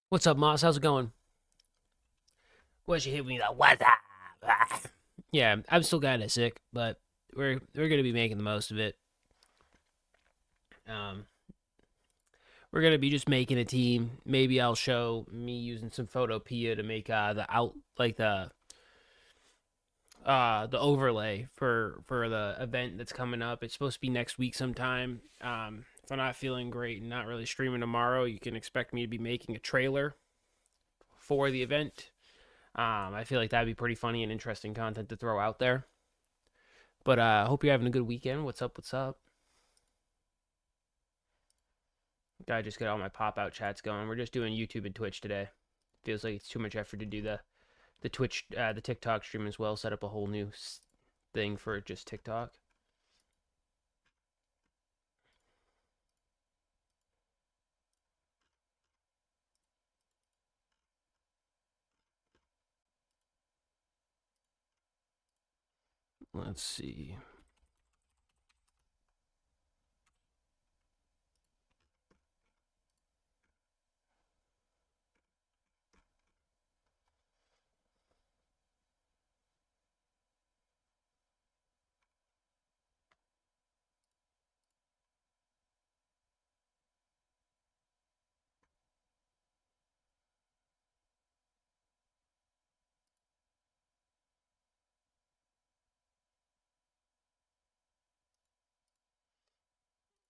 What's up, Moss? How's it going? Why'd you hit me that? What's up? Yeah, I'm still kind of sick, but we're gonna be making the most of it. Um, we're gonna be just making a team. Maybe I'll show me using some Photopea to make the out like the overlay for the event that's coming up. It's supposed to be next week sometime. If I'm not feeling great and not really streaming tomorrow, you can expect me to be making a trailer for the event. I feel like that'd be pretty funny and interesting content to throw out there. But I hope you're having a good weekend. What's up? What's up? Gotta just get all my pop out chats going. We're just doing YouTube and Twitch today. Feels like it's too much effort to do the Twitch, the TikTok stream as well. Set up a whole new thing for just TikTok. Let's see.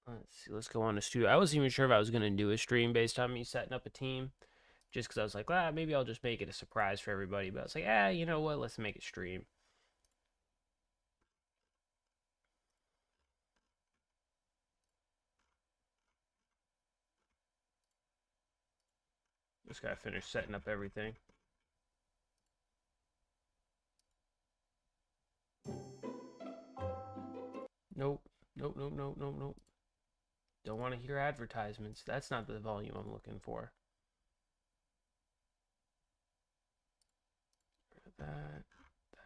Let's see. Let's go on to studio. I wasn't even sure if I was gonna do a stream based on me setting up a team, just because I was like, maybe I'll just make it a surprise for everybody. But I was like, you know what? Let's make it stream. Just gotta finish setting up everything. Nope. Nope. Nope. Nope. Nope. Nope. Don't want to hear advertisements. That's not the volume I'm looking for. That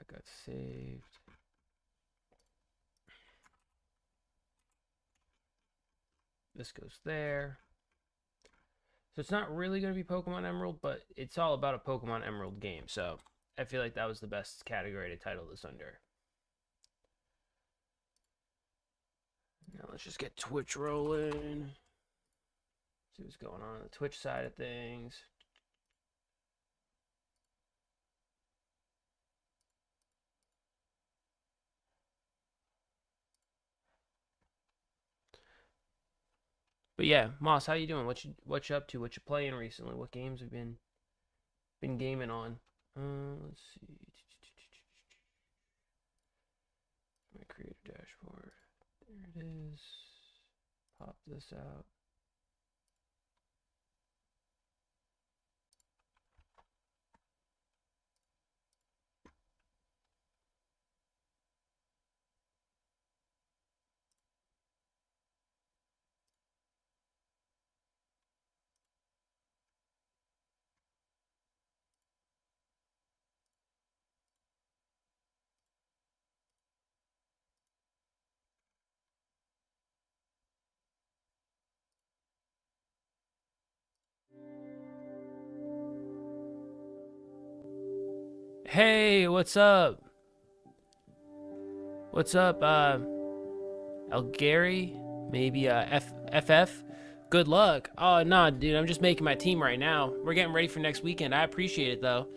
got saved. This goes there. So it's not really going to be Pokemon Emerald, but it's all about a Pokemon Emerald game. So I feel like that was the best category to title this under. Now let's just get Twitch rolling. See what's going on the Twitch side of things. But yeah, Moss, how you doing? What you up to? What you playing recently? What games have been gaming on? Let's see. My creator dashboard. There it is. Pop this out. Hey, what's up? What's up, Gary? Maybe, FF? Good luck. Oh, nah, dude, I'm just making my team right now. We're getting ready for next weekend. I appreciate it, though.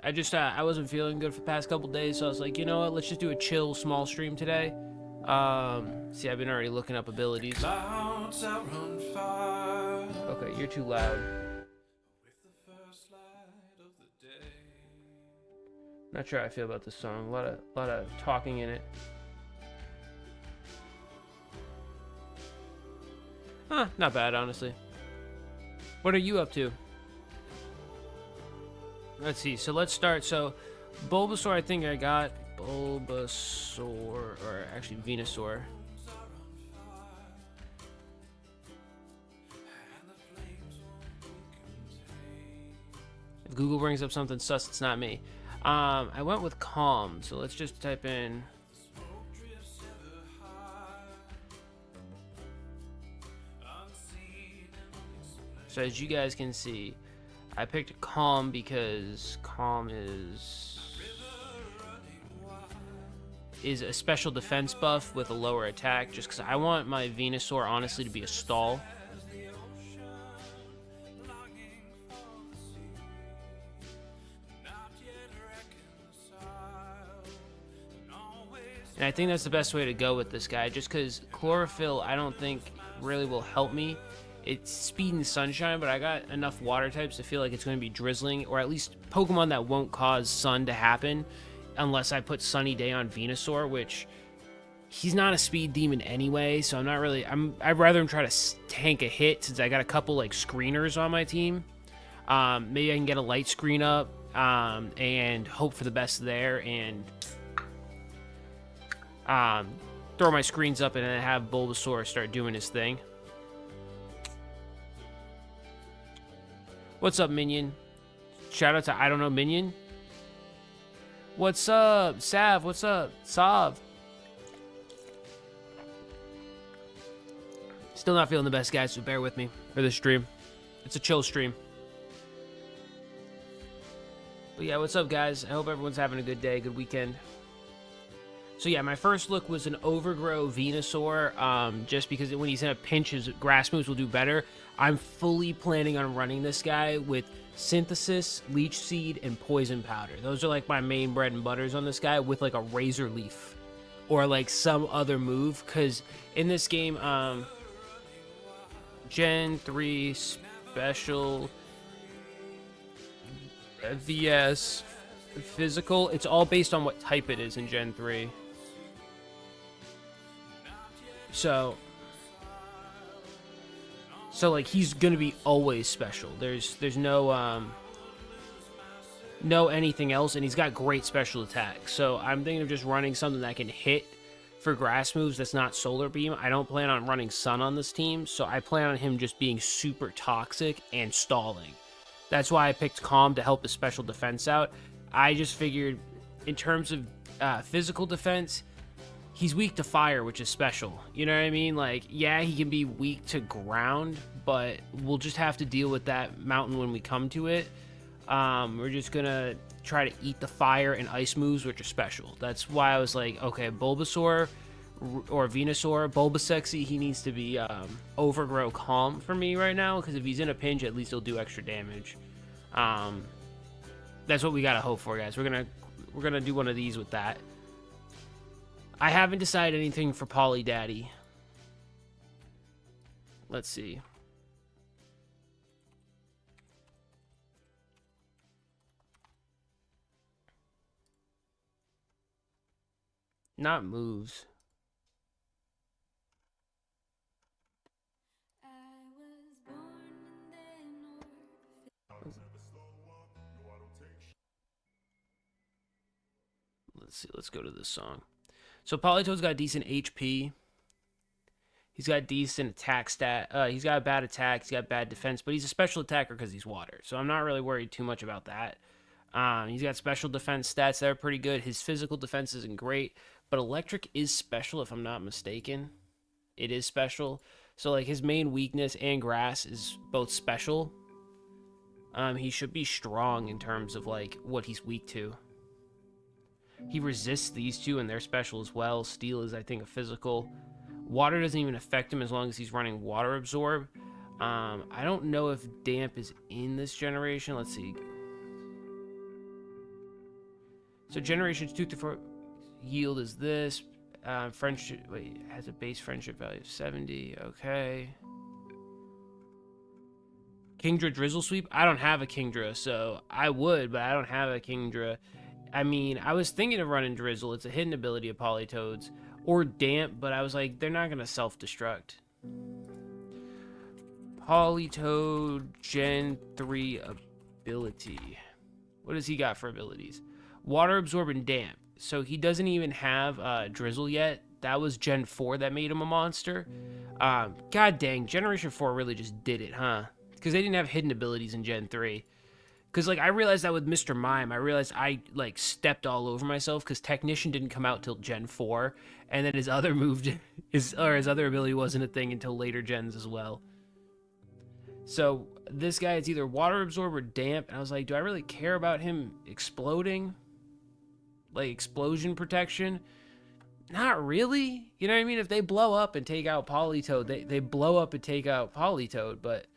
I wasn't feeling good for the past couple days, so I was like, you know what, let's just do a chill, small stream today. See, I've been already looking up abilities. Okay, you're too loud. Not sure how I feel about this song. A lot of talking in it. Huh, not bad, honestly. What are you up to? Let's see. So let's start. So Bulbasaur, I think I got Bulbasaur, or actually Venusaur. If Google brings up something sus, it's not me. I went with Calm, so let's just type in. So as you guys can see, I picked Calm because Calm is a special defense buff with a lower attack, just because I want my Venusaur honestly to be a stall. And I think that's the best way to go with this guy, just because Chlorophyll I don't think really will help me. It's Speed and Sunshine, but I got enough water types to feel like it's going to be drizzling, or at least Pokemon that won't cause sun to happen unless I put Sunny Day on Venusaur, which he's not a speed demon anyway, so I'm not really... I'd rather him try to tank a hit since I got a couple like screeners on my team. Maybe I can get a light screen up and hope for the best there, and throw my screens up and then have Bulbasaur start doing his thing. What's up, Minion? Shout out to I don't know Minion. What's up, Sav? What's up, Sav? Still not feeling the best, guys, so bear with me for this stream. It's a chill stream. But yeah, what's up, guys? I hope everyone's having a good day, good weekend. So yeah, my first look was an Overgrow Venusaur, just because when he's in a pinch, his grass moves will do better. I'm fully planning on running this guy with Synthesis, Leech Seed, and Poison Powder. Those are like my main bread and butters on this guy, with like a Razor Leaf or like some other move, because in this game, Gen 3 Special, VS, Physical, it's all based on what type it is in Gen 3. So like he's gonna be always special. There's no no anything else, and he's got great special attack. So I'm thinking of just running something that can hit for grass moves that's not Solar Beam. I don't plan on running Sun on this team, so I plan on him just being super toxic and stalling. That's why I picked Calm to help his special defense out. I just figured in terms of physical defense, he's weak to fire, which is special. You know what I mean? Like, yeah, he can be weak to ground, but we'll just have to deal with that mountain when we come to it. We're just gonna try to eat the fire and ice moves, which are special. That's why I was like, okay, Bulbasaur or Venusaur, Bulbasexy, he needs to be Overgrow Calm for me right now, because if he's in a pinch, at least he'll do extra damage. That's what we gotta hope for, guys. We're gonna do one of these with that. I haven't decided anything for Poly Daddy. Let's see. Not moves. Let's see. Let's go to this song. So Politoed's got decent HP. He's got decent attack stat. He's got bad attack. He's got bad defense, but he's a special attacker because he's water. So I'm not really worried too much about that. He's got special defense stats that are pretty good. His physical defense isn't great, but electric is special if I'm not mistaken. It is special. So like his main weakness and grass is both special. He should be strong in terms of like what he's weak to. He resists these two, and they're special as well. Steel is, I think, a physical. Water doesn't even affect him as long as he's running Water Absorb. I don't know if Damp is in this generation. Let's see. So generations 2 through 4 yield is this. Friendship, wait, has a base friendship value of 70. Okay. Kingdra Drizzle Sweep. I don't have a Kingdra, so I would, but I don't have a Kingdra. I mean, I was thinking of running Drizzle. It's a hidden ability of Politoed's. Or Damp, but I was like, they're not going to self-destruct. Politoed Gen 3 ability. What does he got for abilities? Water Absorb and Damp. So he doesn't even have Drizzle yet. That was Gen 4 that made him a monster. God dang, Generation 4 really just did it, huh? Because they didn't have hidden abilities in Gen 3. Because, like, I realized that with Mr. Mime. I realized I, like, stepped all over myself because Technician didn't come out till Gen 4. And then his other move, his other ability wasn't a thing until later gens as well. So, this guy is either water absorb or damp. And I was like, do I really care about him exploding? Like explosion protection? Not really. You know what I mean? If they blow up and take out Politoed, they blow up and take out Politoed, but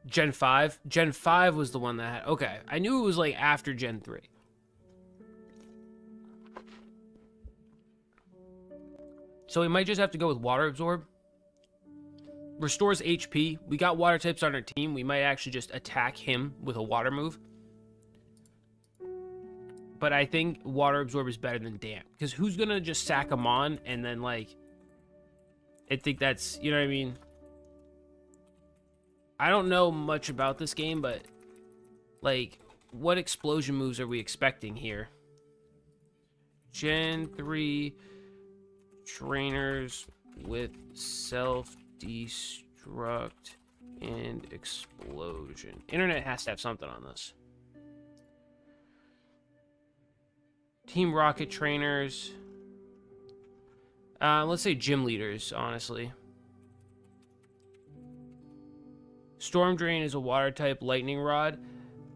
Gen 5? Gen 5 was the one that had... Okay, I knew it was like after Gen 3. So we might just have to go with Water Absorb. Restores HP. We got water types on our team. We might actually just attack him with a water move. But I think Water Absorb is better than Damp. Because who's going to just sack him on and then, like... I think that's... You know what I mean? I don't know much about this game, but... Like, what explosion moves are we expecting here? Gen 3... Trainers with self-destruct and explosion. Internet has to have something on this. Team Rocket trainers. Let's say gym leaders, honestly. Storm Drain is a water type lightning rod.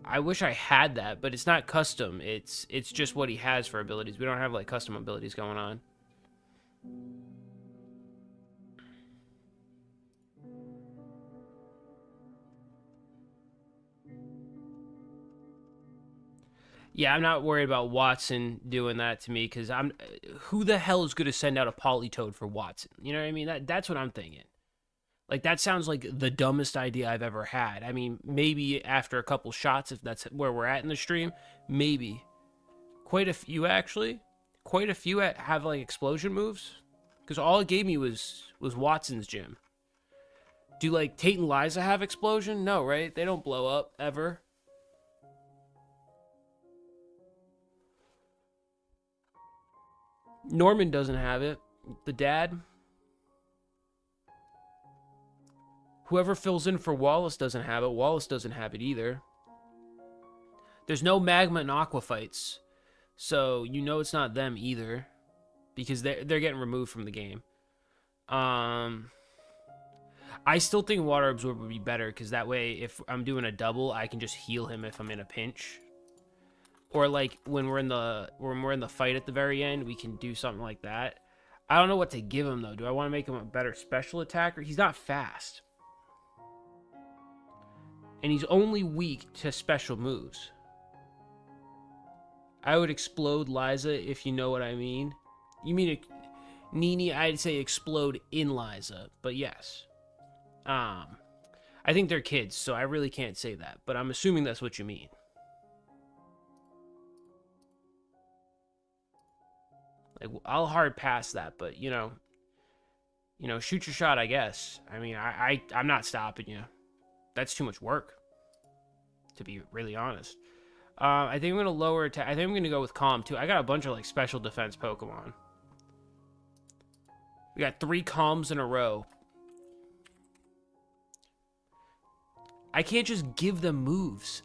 I wish I had that, but it's not custom. It's just what he has for abilities. We don't have like custom abilities going on. Yeah, I'm not worried about Watson doing that to me because who the hell is going to send out a Politoed for Watson? You know what I mean? That's what I'm thinking. Like, that sounds like the dumbest idea I've ever had. I mean, maybe after a couple shots, if that's where we're at in the stream, maybe. Quite a few, actually. Quite a few have, like, explosion moves. Because all it gave me was Watson's gym. Do, like, Tate and Liza have explosion? No, right? They don't blow up, ever. Norman doesn't have it. The dad. Whoever fills in for Wallace doesn't have it. Wallace doesn't have it either. There's no Magma and Aqua fights. So, you know it's not them either. Because they're getting removed from the game. I still think Water Absorb would be better. Because that way, if I'm doing a double, I can just heal him if I'm in a pinch. Or like when we're in the fight at the very end, we can do something like that. I don't know what to give him though. Do I want to make him a better special attacker? He's not fast. And he's only weak to special moves. I would explode Liza if you know what I mean. You mean Nini? I'd say explode in Liza, but yes. I think they're kids, so I really can't say that, but I'm assuming that's what you mean. Like, I'll hard pass that, but, you know, shoot your shot, I guess. I mean, I'm not stopping you. That's too much work, to be really honest. I think I'm going to lower attack. I think I'm going to go with Calm, too. I got a bunch of, like, special defense Pokemon. We got 3 Calms in a row. I can't just give them moves.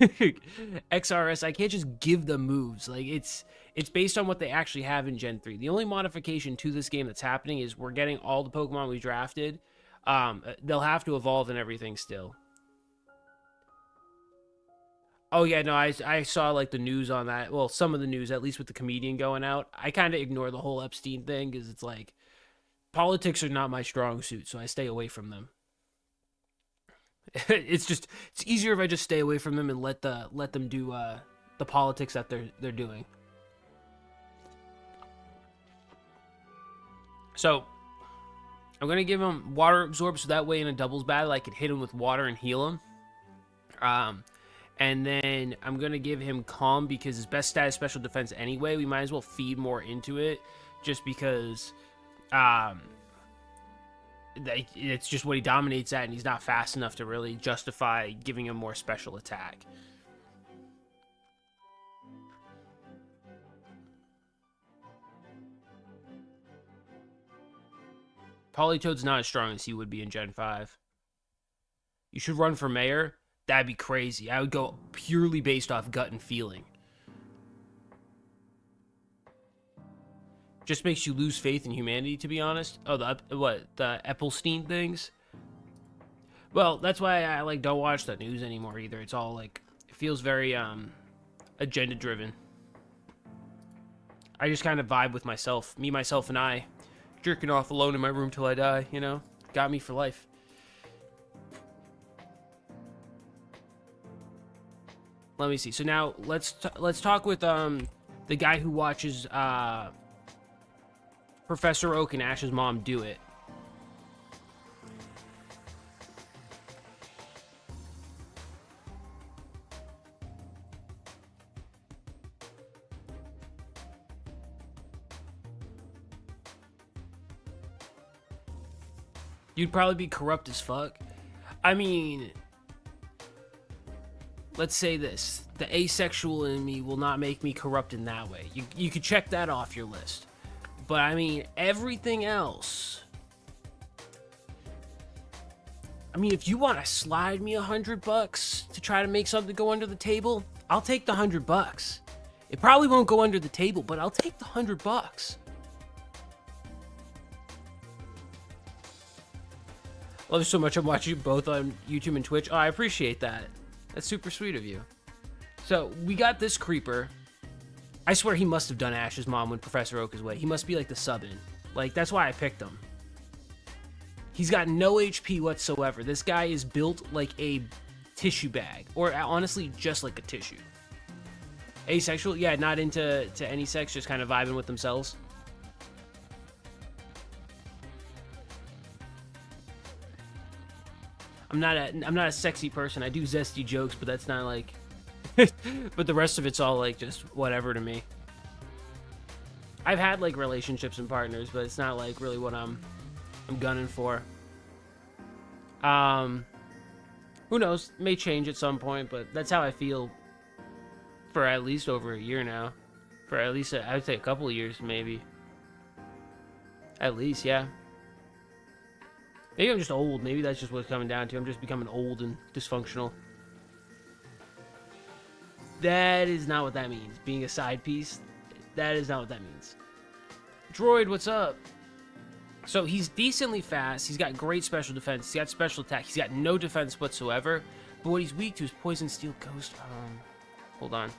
XRS, I can't just give them moves. Like, it's based on what they actually have in Gen 3. The only modification to this game that's happening is we're getting all the Pokemon we drafted. They'll have to evolve and everything still. Oh, yeah, no, I saw, like, the news on that. Well, some of the news, at least with the comedian going out. I kind of ignore the whole Epstein thing because it's like, politics are not my strong suit, so I stay away from them. It's easier if I just stay away from them and let them do the politics that they're doing. So I'm gonna give him Water Absorb so that way in a doubles battle I could hit him with water and heal him. And then I'm gonna give him Calm because his best stat is special defense anyway. We might as well feed more into it just because it's just what he dominates at, and he's not fast enough to really justify giving him more special attack. Politoed's not as strong as he would be in Gen 5. You should run for mayor? That'd be crazy. I would go purely based off gut and feeling. Just makes you lose faith in humanity, to be honest. Oh, the Epstein things? Well, that's why I like don't watch the news anymore either. It's all like it feels very agenda driven. I just kind of vibe with myself, me, myself, and I, jerking off alone in my room till I die. You know, got me for life. Let me see. So now let's talk with the guy who watches Professor Oak and Ash's mom do it. You'd probably be corrupt as fuck. I mean, let's say this. The asexual in me will not make me corrupt in that way. You could check that off your list. But I mean, everything else. I mean, if you want to slide me $100 to try to make something go under the table, I'll take the $100. It probably won't go under the table, but I'll take the $100. Love you so much. I'm watching you both on YouTube and Twitch. Oh, I appreciate that. That's super sweet of you. So, we got this creeper. I swear he must have done Ash's mom when Professor Oak is away. He must be like the sub-in. Like, that's why I picked him. He's got no HP whatsoever. This guy is built like a tissue bag. Or, honestly, just like a tissue. Asexual? Yeah, not into any sex, just kind of vibing with themselves. I'm not a sexy person. I do zesty jokes, but that's not like but the rest of it's all like just whatever to me. I've had like relationships and partners, but it's not like really what I'm gunning for. Who knows? May change at some point, but that's how I feel for at least over a year now. For at least I would say a couple of years maybe. At least, yeah. Maybe I'm just old. Maybe that's just what's coming down to. I'm just becoming old and dysfunctional. That is not what that means. Being a side piece, that is not what that means. Droid, what's up? So he's decently fast. He's got great special defense. He's got special attack. He's got no defense whatsoever. But what he's weak to is poison, steel, ghost. Hold on.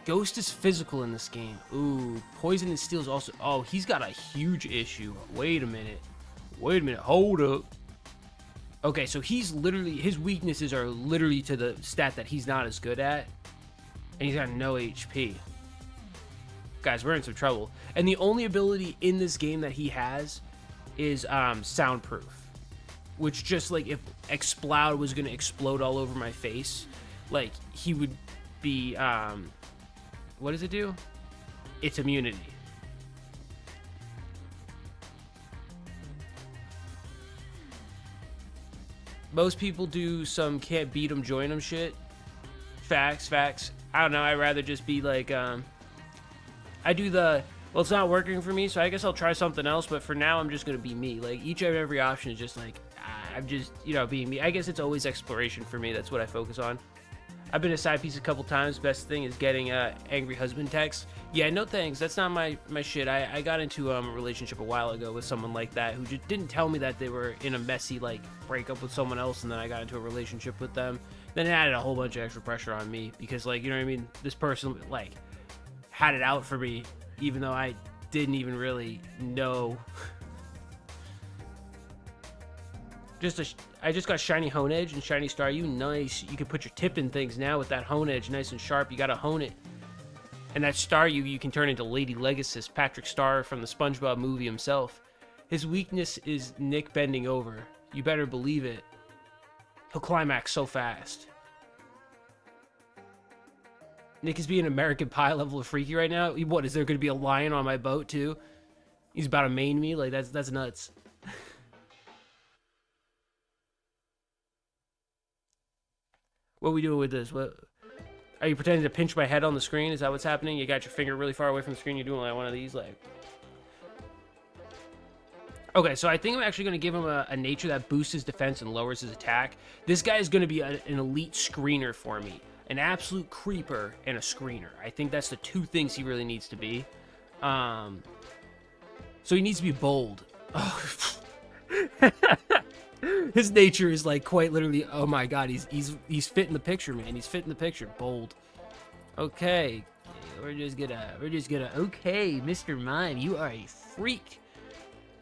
Ghost is physical in this game. Ooh, poison and steel is also... Oh, he's got a huge issue. Wait a minute. Wait a minute, hold up. Okay, so he's literally, his weaknesses are literally to the stat that he's not as good at. And he's got no HP. Guys, we're in some trouble. And the only ability in this game that he has is soundproof. Which just like if Explode was going to explode all over my face, like he would be, what does it do? It's immunity. Most people do some can't beat them, join them shit. Facts. I don't know, I'd rather just be like, I do the, well, it's not working for me, so I guess I'll try something else, but for now, I'm just going to be me. Like, each and every option is just like, I'm just, you know, being me. I guess it's always exploration for me. That's what I focus on. I've been a side piece a couple times. Best thing is getting angry husband texts. Yeah, no thanks. That's not my shit. I got into a relationship a while ago with someone like that who just didn't tell me that they were in a messy like breakup with someone else, and then I got into a relationship with them. Then it added a whole bunch of extra pressure on me because, like, you know what I mean? This person like had it out for me, even though I didn't even really know. I just got shiny hone edge and shiny star. You nice. You can put your tip in things now with that hone edge, nice and sharp. You gotta hone it. And that star you can turn into Lady Legacy, Patrick Star from the SpongeBob movie himself. His weakness is Nick bending over. You better believe it. He'll climax so fast. Nick is being American Pie level of freaky right now. What, is there gonna be a lion on my boat too? He's about to main me? Like, that's nuts. What are we doing with this? What are you pretending to pinch my head on the screen? Is that what's happening? You got your finger really far away from the screen. You're doing like one of these, like. Okay, so I think I'm actually going to give him a nature that boosts his defense and lowers his attack. This guy is going to be an elite screener for me. An absolute creeper and a screener. I think that's the two things he really needs to be. So he needs to be bold. Oh. His nature is like quite literally, oh my god, he's fitting the picture, man. He's fitting the picture. Bold. Okay. We're just gonna okay, Mr. Mime, you are a freak.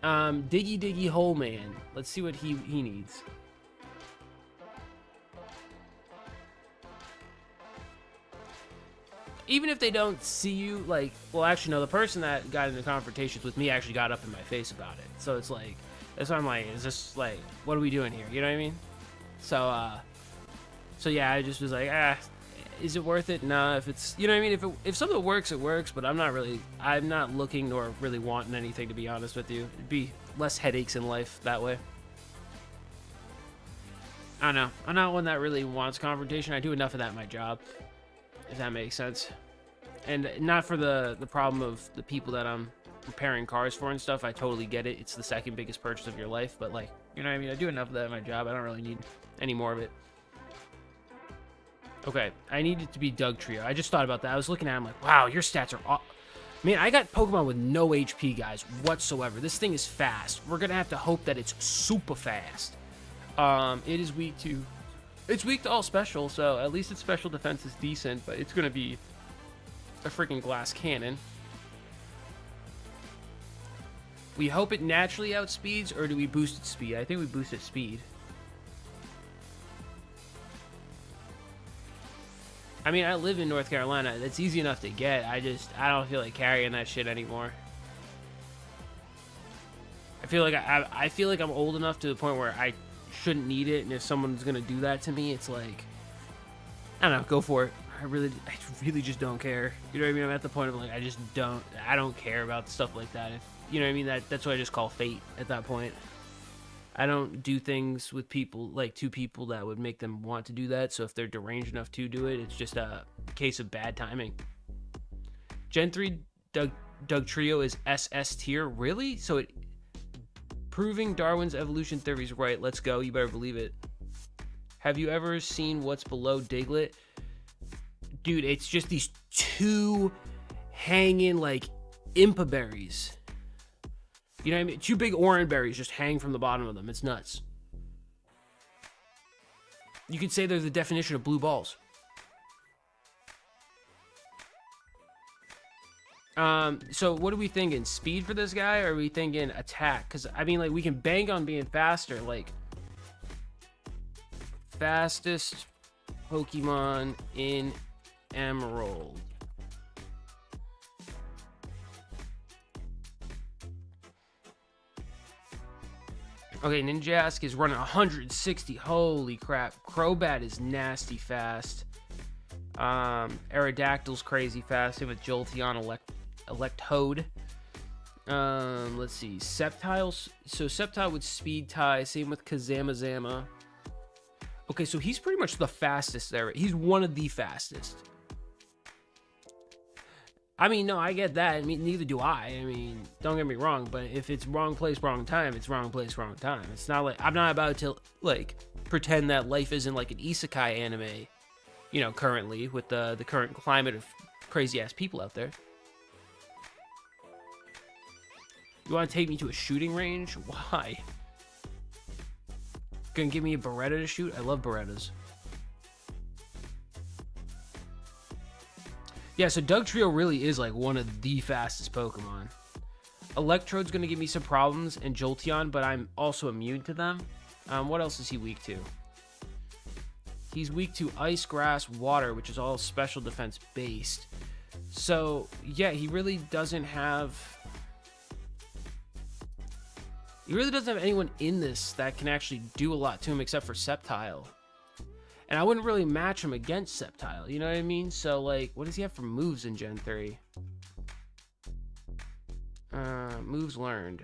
Diggy hole man. Let's see what he needs. Even if they don't see you, like, well, actually, no, the person that got into confrontations with me actually got up in my face about it. So it's like, that's why I'm like, is this, like, what are we doing here? You know what I mean? So yeah, I just was like, is it worth it? Nah, if it's, you know what I mean? If some of it works, but I'm not looking nor really wanting anything, to be honest with you. It'd be less headaches in life that way. I don't know. I'm not one that really wants confrontation. I do enough of that in my job, if that makes sense. And not for the problem of the people that I'm repairing cars for and stuff. I totally get it. It's the second biggest purchase of your life. But, like, you know what I mean? I do enough of that in my job. I don't really need any more of it. Okay, I need it to be Dugtrio. I just thought about that. I was looking at him like, wow, your stats are off. Man, I got Pokemon with no HP, guys, whatsoever. This thing is fast. We're going to have to hope that it's super fast. It is weak to... It's weak to all special, so at least its special defense is decent, but it's going to be a freaking glass cannon. We hope it naturally outspeeds, or do we boost its speed? I think we boost its speed. I mean, I live in North Carolina. That's easy enough to get. I don't feel like carrying that shit anymore. I feel like I'm old enough to the point where I shouldn't need it, and if someone's gonna do that to me, it's like, I don't know, go for it. I really just don't care. You know what I mean? I'm at the point of like, I don't care about stuff like that. If, you know what I mean? That's what I just call fate at that point. I don't do things with people, like two people that would make them want to do that. So if they're deranged enough to do it, it's just a case of bad timing. Gen 3 Dugtrio is SS tier. Really? So it proving Darwin's evolution theory is right. Let's go. You better believe it. Have you ever seen what's below Diglett? Dude, it's just these two hanging like Impa berries. You know what I mean? Two big orange berries just hang from the bottom of them. It's nuts. You could say they're the definition of blue balls. So what are we thinking? Speed for this guy, or are we thinking attack? Because, I mean, like, we can bank on being faster. Like, fastest Pokemon in Emerald. Okay, Ninjask is running 160. Holy crap. Crobat is nasty fast. Aerodactyl's crazy fast. Same with Jolteon, Electode. Let's see. Sceptile. So Sceptile with Speed Tie. Same with Kazamazama. Okay, so he's pretty much the fastest there. He's one of the fastest. I mean, no, I get that. I mean, neither do I. I mean, don't get me wrong, but if it's wrong place, wrong time, it's wrong place, wrong time. It's not like, I'm not about to, like, pretend that life isn't like an isekai anime, you know, currently, with the current climate of crazy-ass people out there. You want to take me to a shooting range? Why? Gonna give me a Beretta to shoot? I love Berettas. Yeah, so Dugtrio really is like one of the fastest Pokemon. Electrode's going to give me some problems, and Jolteon, but I'm also immune to them. What else is he weak to? He's weak to Ice, Grass, Water, which is all special defense based. So, yeah, he really doesn't have... He really doesn't have anyone in this that can actually do a lot to him except for Sceptile. And I wouldn't really match him against Sceptile, you know what I mean? So, like, what does he have for moves in Gen 3? Moves learned.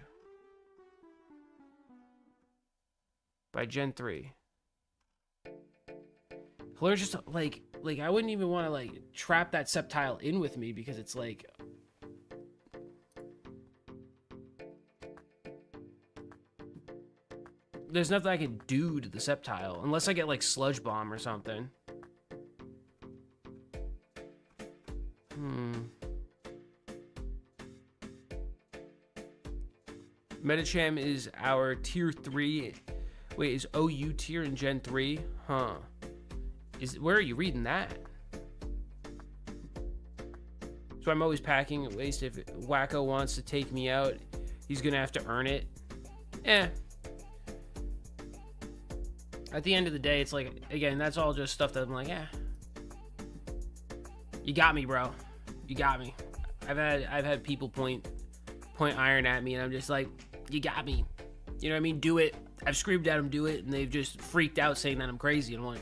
By Gen 3. Fleur just, like, I wouldn't even want to, like, trap that Sceptile in with me because it's, like... There's nothing I can do to the Sceptile unless I get like Sludge Bomb or something. Medicham is our tier 3. Wait, is OU tier in Gen 3? Huh. Where are you reading that? So I'm always packing at waste. If Wacko wants to take me out, he's gonna have to earn it. Eh. At the end of the day, it's like, again, that's all just stuff that I'm like, eh. You got me, bro. You got me. I've had people point iron at me, and I'm just like, you got me. You know what I mean? Do it. I've screamed at them, do it, and they've just freaked out saying that I'm crazy. And I'm like,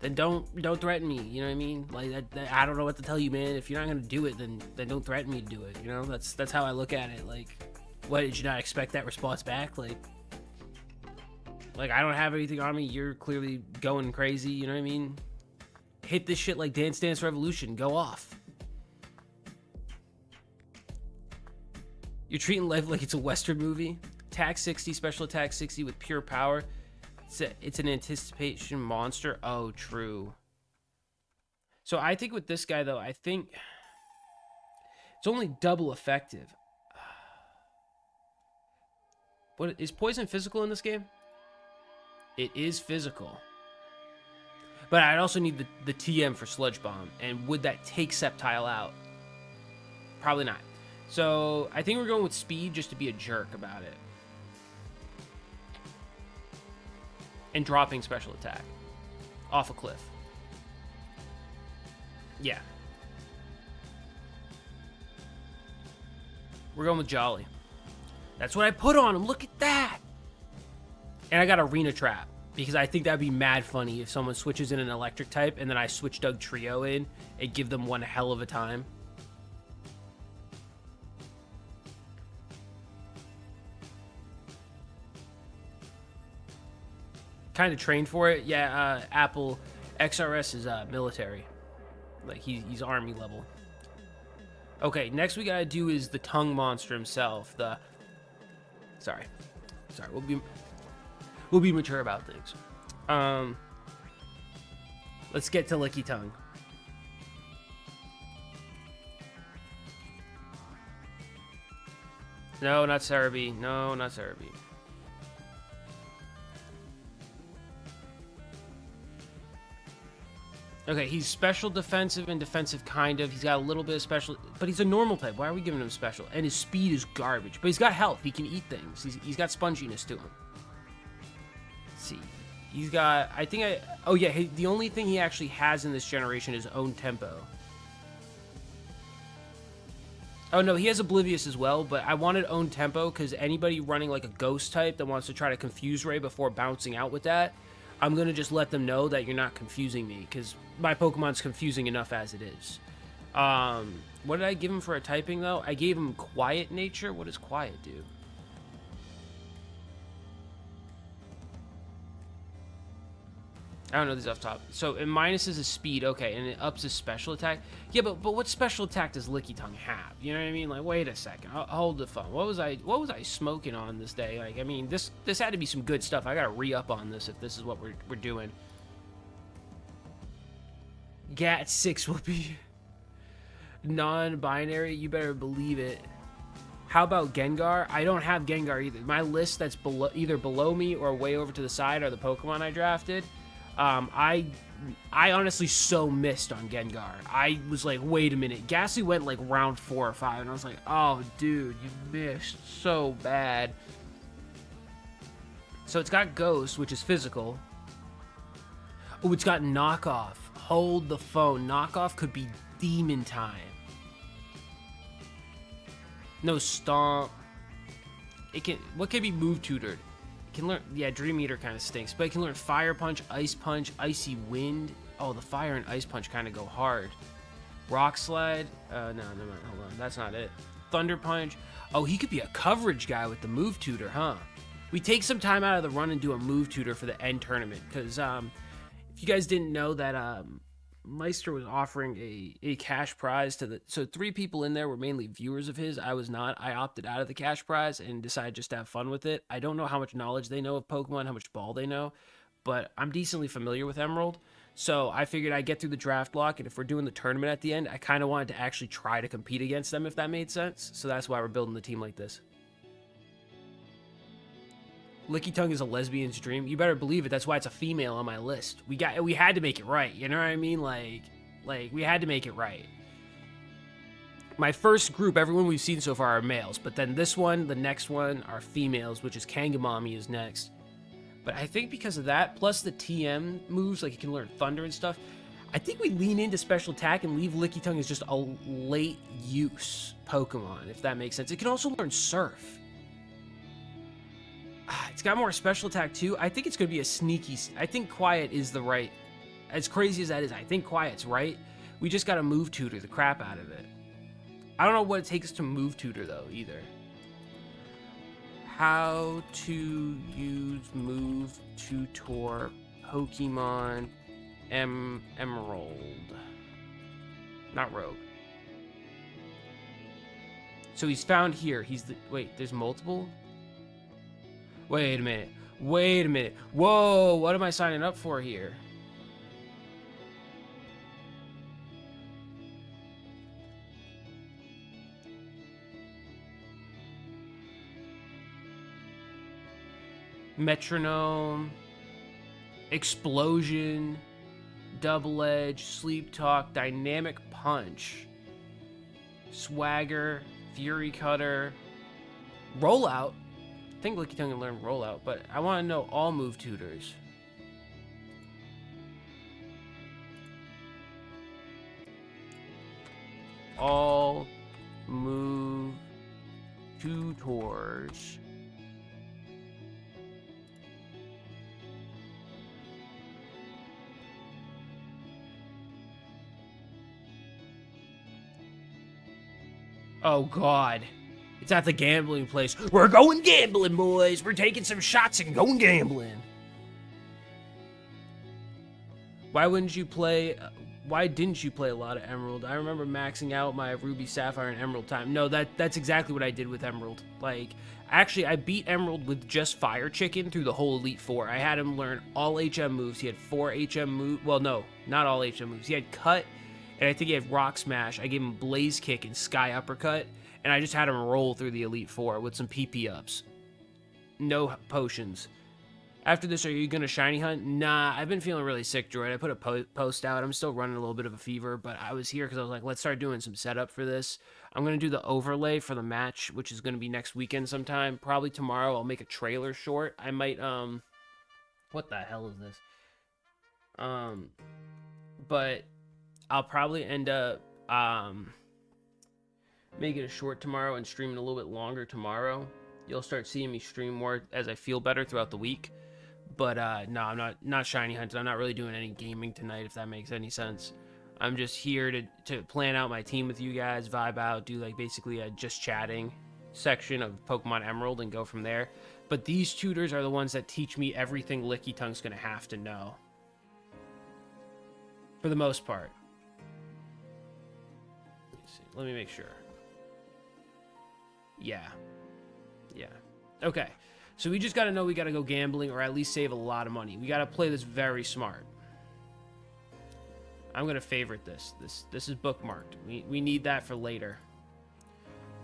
then don't threaten me. You know what I mean? Like, I don't know what to tell you, man. If you're not gonna do it, then don't threaten me to do it. You know, that's how I look at it. Like, what, did you not expect that response back? Like I don't have anything on me. You're clearly going crazy. You know what I mean? Hit this shit like Dance Dance Revolution. Go off. You're treating life like it's a Western movie. Attack 60, special attack 60 with pure power. It's an anticipation monster. Oh, true. So I think with this guy, though, I think it's only double effective. What is poison physical in this game? It is physical. But I'd also need the TM for Sludge Bomb. And would that take Sceptile out? Probably not. So I think we're going with speed just to be a jerk about it. And dropping special attack off a cliff. Yeah. We're going with Jolly. That's what I put on him. Look at that. And I got Arena Trap, because I think that'd be mad funny if someone switches in an electric type and then I switch Doug Trio in and give them one hell of a time. Kind of trained for it. Yeah, Apple XRS is military. Like, he's army level. Okay, next we gotta do is the tongue monster himself. Sorry, we'll be mature about things. Let's get to Licky Tongue. No, not Cerebi. No, not Cerebi. Okay, he's special defensive and defensive kind of. He's got a little bit of special, but he's a normal type. Why are we giving him special? And his speed is garbage, but he's got health. He can eat things. He's got sponginess to him. Let's see. He's got, oh yeah, the only thing he actually has in this generation is own tempo. Oh no, he has Oblivious as well, but I wanted own tempo because anybody running like a ghost type that wants to try to confuse Ray before bouncing out with that, I'm going to just let them know that you're not confusing me, because my Pokemon's confusing enough as it is. What did I give him for a typing, though? I gave him Quiet Nature. What does Quiet do? I don't know these off top. So it minuses his speed, okay, and it ups his special attack. Yeah, but what special attack does Licky Tongue have? You know what I mean? Like, wait a second, hold the phone. What was I smoking on this day? Like, I mean, this had to be some good stuff. I gotta re-up on this if this is what we're doing. GAT 6 will be non-binary. You better believe it. How about Gengar? I don't have Gengar either. My list that's either below me or way over to the side are the Pokemon I drafted. I honestly so missed on Gengar. I was like, wait a minute. Ghastly went like round 4 or 5, and I was like, oh, dude, you missed so bad. So it's got Ghost, which is physical. Oh, it's got Knockoff. Hold the phone. Knockoff could be Demon Time. No, Stomp. What can be Move Tutored? Can learn, yeah, Dream Eater kind of stinks, but it can learn Fire Punch, Icy Wind. Oh, the Fire and Ice Punch kind of go hard. Rock Slide. No, hold on, that's not it. Thunder Punch. Oh, he could be a coverage guy with the Move Tutor, huh? We take some time out of the run and do a Move Tutor for the end tournament, because if you guys didn't know that Meister was offering a cash prize to so 3 people in there were mainly viewers of his. I was not. I opted out of the cash prize and decided just to have fun with it. I don't know how much knowledge they know of Pokemon, how much ball they know, but I'm decently familiar with Emerald. So I figured I'd get through the draft block, and if we're doing the tournament at the end, I kind of wanted to actually try to compete against them, if that made sense. So that's why we're building the team like this. Licky Tongue is a lesbian's dream. You better believe it. That's why it's a female on my list. We had to make it right. You know what I mean? Like we had to make it right. My first group, everyone we've seen so far are males, but then this one, the next one are females, which is Kangamami is next. But I think because of that, plus the TM moves, like you can learn Thunder and stuff, I think we lean into special attack and leave Licky Tongue as just a late use Pokemon, if that makes sense. It can also learn Surf. It's got more special attack too. I think it's going to be a sneaky... I think Quiet is the right... As crazy as that is, I think Quiet's right. We just got to move tutor the crap out of it. I don't know what it takes to move tutor though, either. How to use move tutor Pokemon Emerald. Not Rogue. So he's found here. He's the... Wait, there's multiple? Wait a minute. Wait a minute. Whoa, what am I signing up for here? Metronome, Explosion, Double Edge, Sleep Talk, Dynamic Punch, Swagger, Fury Cutter, Rollout. I think Licky Tongue can learn Rollout, but I want to know all move tutors. All move tutors. Oh, God. It's at the gambling place. We're going gambling, boys. We're taking some shots and going gambling. Why didn't you play a lot of Emerald? I remember maxing out my Ruby, Sapphire, and Emerald time. No, that's exactly what I did with Emerald. Like, actually, I beat Emerald with just Fire Chicken through the whole Elite Four. I had him learn all HM moves. He had 4 HM moves. Well, no, not all HM moves. He had Cut, and I think he had Rock Smash. I gave him Blaze Kick and Sky Uppercut, and I just had him roll through the Elite Four with some PP ups. No potions. After this, are you going to shiny hunt? Nah, I've been feeling really sick, Droid. I put a post out. I'm still running a little bit of a fever, but I was here because I was like, let's start doing some setup for this. I'm going to do the overlay for the match, which is going to be next weekend sometime. Probably tomorrow I'll make a trailer short. I might, what the hell is this? But I'll probably end up, making a short tomorrow and streaming a little bit longer tomorrow. You'll start seeing me stream more as I feel better throughout the week. But no, I'm not shiny hunting. I'm not really doing any gaming tonight, if that makes any sense. I'm just here to plan out my team with you guys, vibe out, do like basically a just chatting section of Pokemon Emerald and go from there. But these tutors are the ones that teach me everything Licky Tongue's gonna have to know. For the most part. Let's see. Let me make sure. Yeah. Yeah. Okay. So we just got to know we got to go gambling or at least save a lot of money. We got to play this very smart. I'm going to favorite this. This is bookmarked. We need that for later.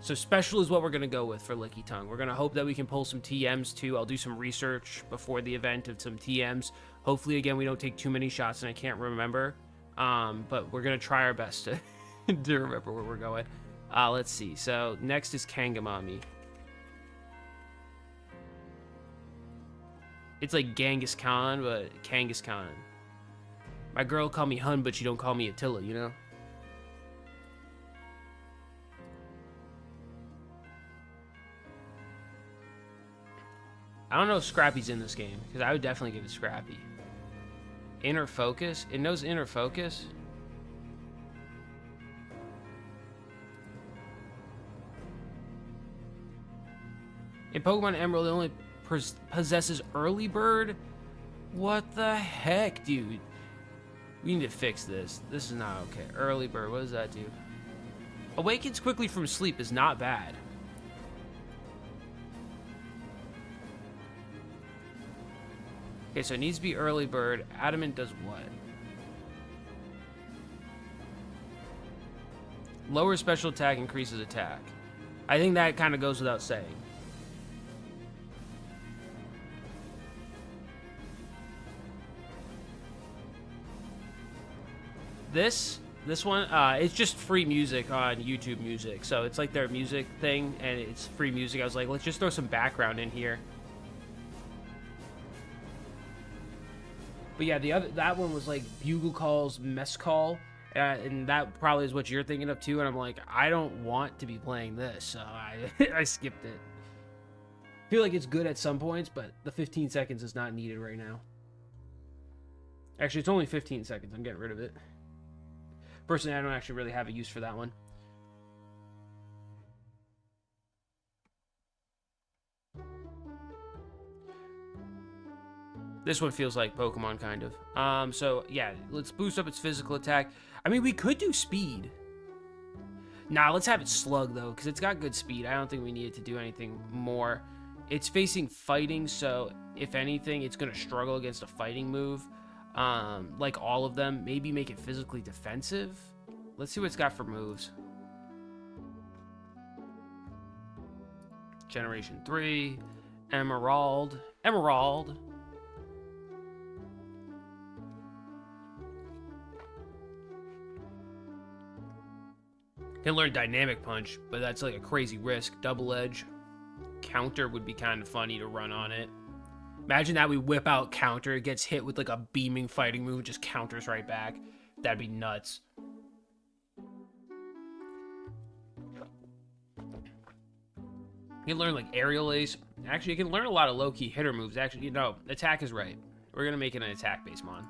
So special is what we're going to go with for Licky Tongue. We're going to hope that we can pull some TMs too. I'll do some research before the event of some TMs. Hopefully, again, we don't take too many shots and I can't remember. But we're going to try our best to, to remember where we're going. Let's see. So next is Kangamami. It's like Genghis Khan, but Kangaskhan. Khan. My girl call me Hun, but she don't call me Attila, you know? I don't know if Scrappy's in this game, because I would definitely give it Scrappy. Inner Focus? It knows Inner Focus? In Pokemon Emerald, it only possesses Early Bird? What the heck, dude? We need to fix this. This is not okay. Early Bird, what does that do? Awakens quickly from sleep is not bad. Okay, so it needs to be Early Bird. Adamant does what? Lower special attack, increases attack. I think that kind of goes without saying. this one, it's just free music on YouTube Music. So it's like their music thing, and it's free music. I was like, let's just throw some background in here. But yeah, that one was like Bugle Calls Mess Call, and that probably is what you're thinking of too. And I'm like, I don't want to be playing this, so I skipped it. I feel like it's good at some points, but the 15 seconds is not needed right now. Actually, it's only 15 seconds. I'm getting rid of it. Personally, I don't actually really have a use for that one. This one feels like Pokemon, kind of. So, yeah, let's boost up its physical attack. I mean, we could do speed. Nah, let's have it slug, though, because it's got good speed. I don't think we need it to do anything more. It's facing fighting, so if anything, it's going to struggle against a fighting move. Like all of them. Maybe make it physically defensive. Let's see what it's got for moves. Generation 3. Emerald. Emerald. Can learn Dynamic Punch, but that's like a crazy risk. Double Edge. Counter would be kind of funny to run on it. Imagine that we whip out Counter, it gets hit with like a beaming fighting move, just counters right back. That'd be nuts. You can learn like Aerial Ace. Actually, you can learn a lot of low-key hitter moves. Actually, you know, attack is right. We're going to make it an attack-based mon.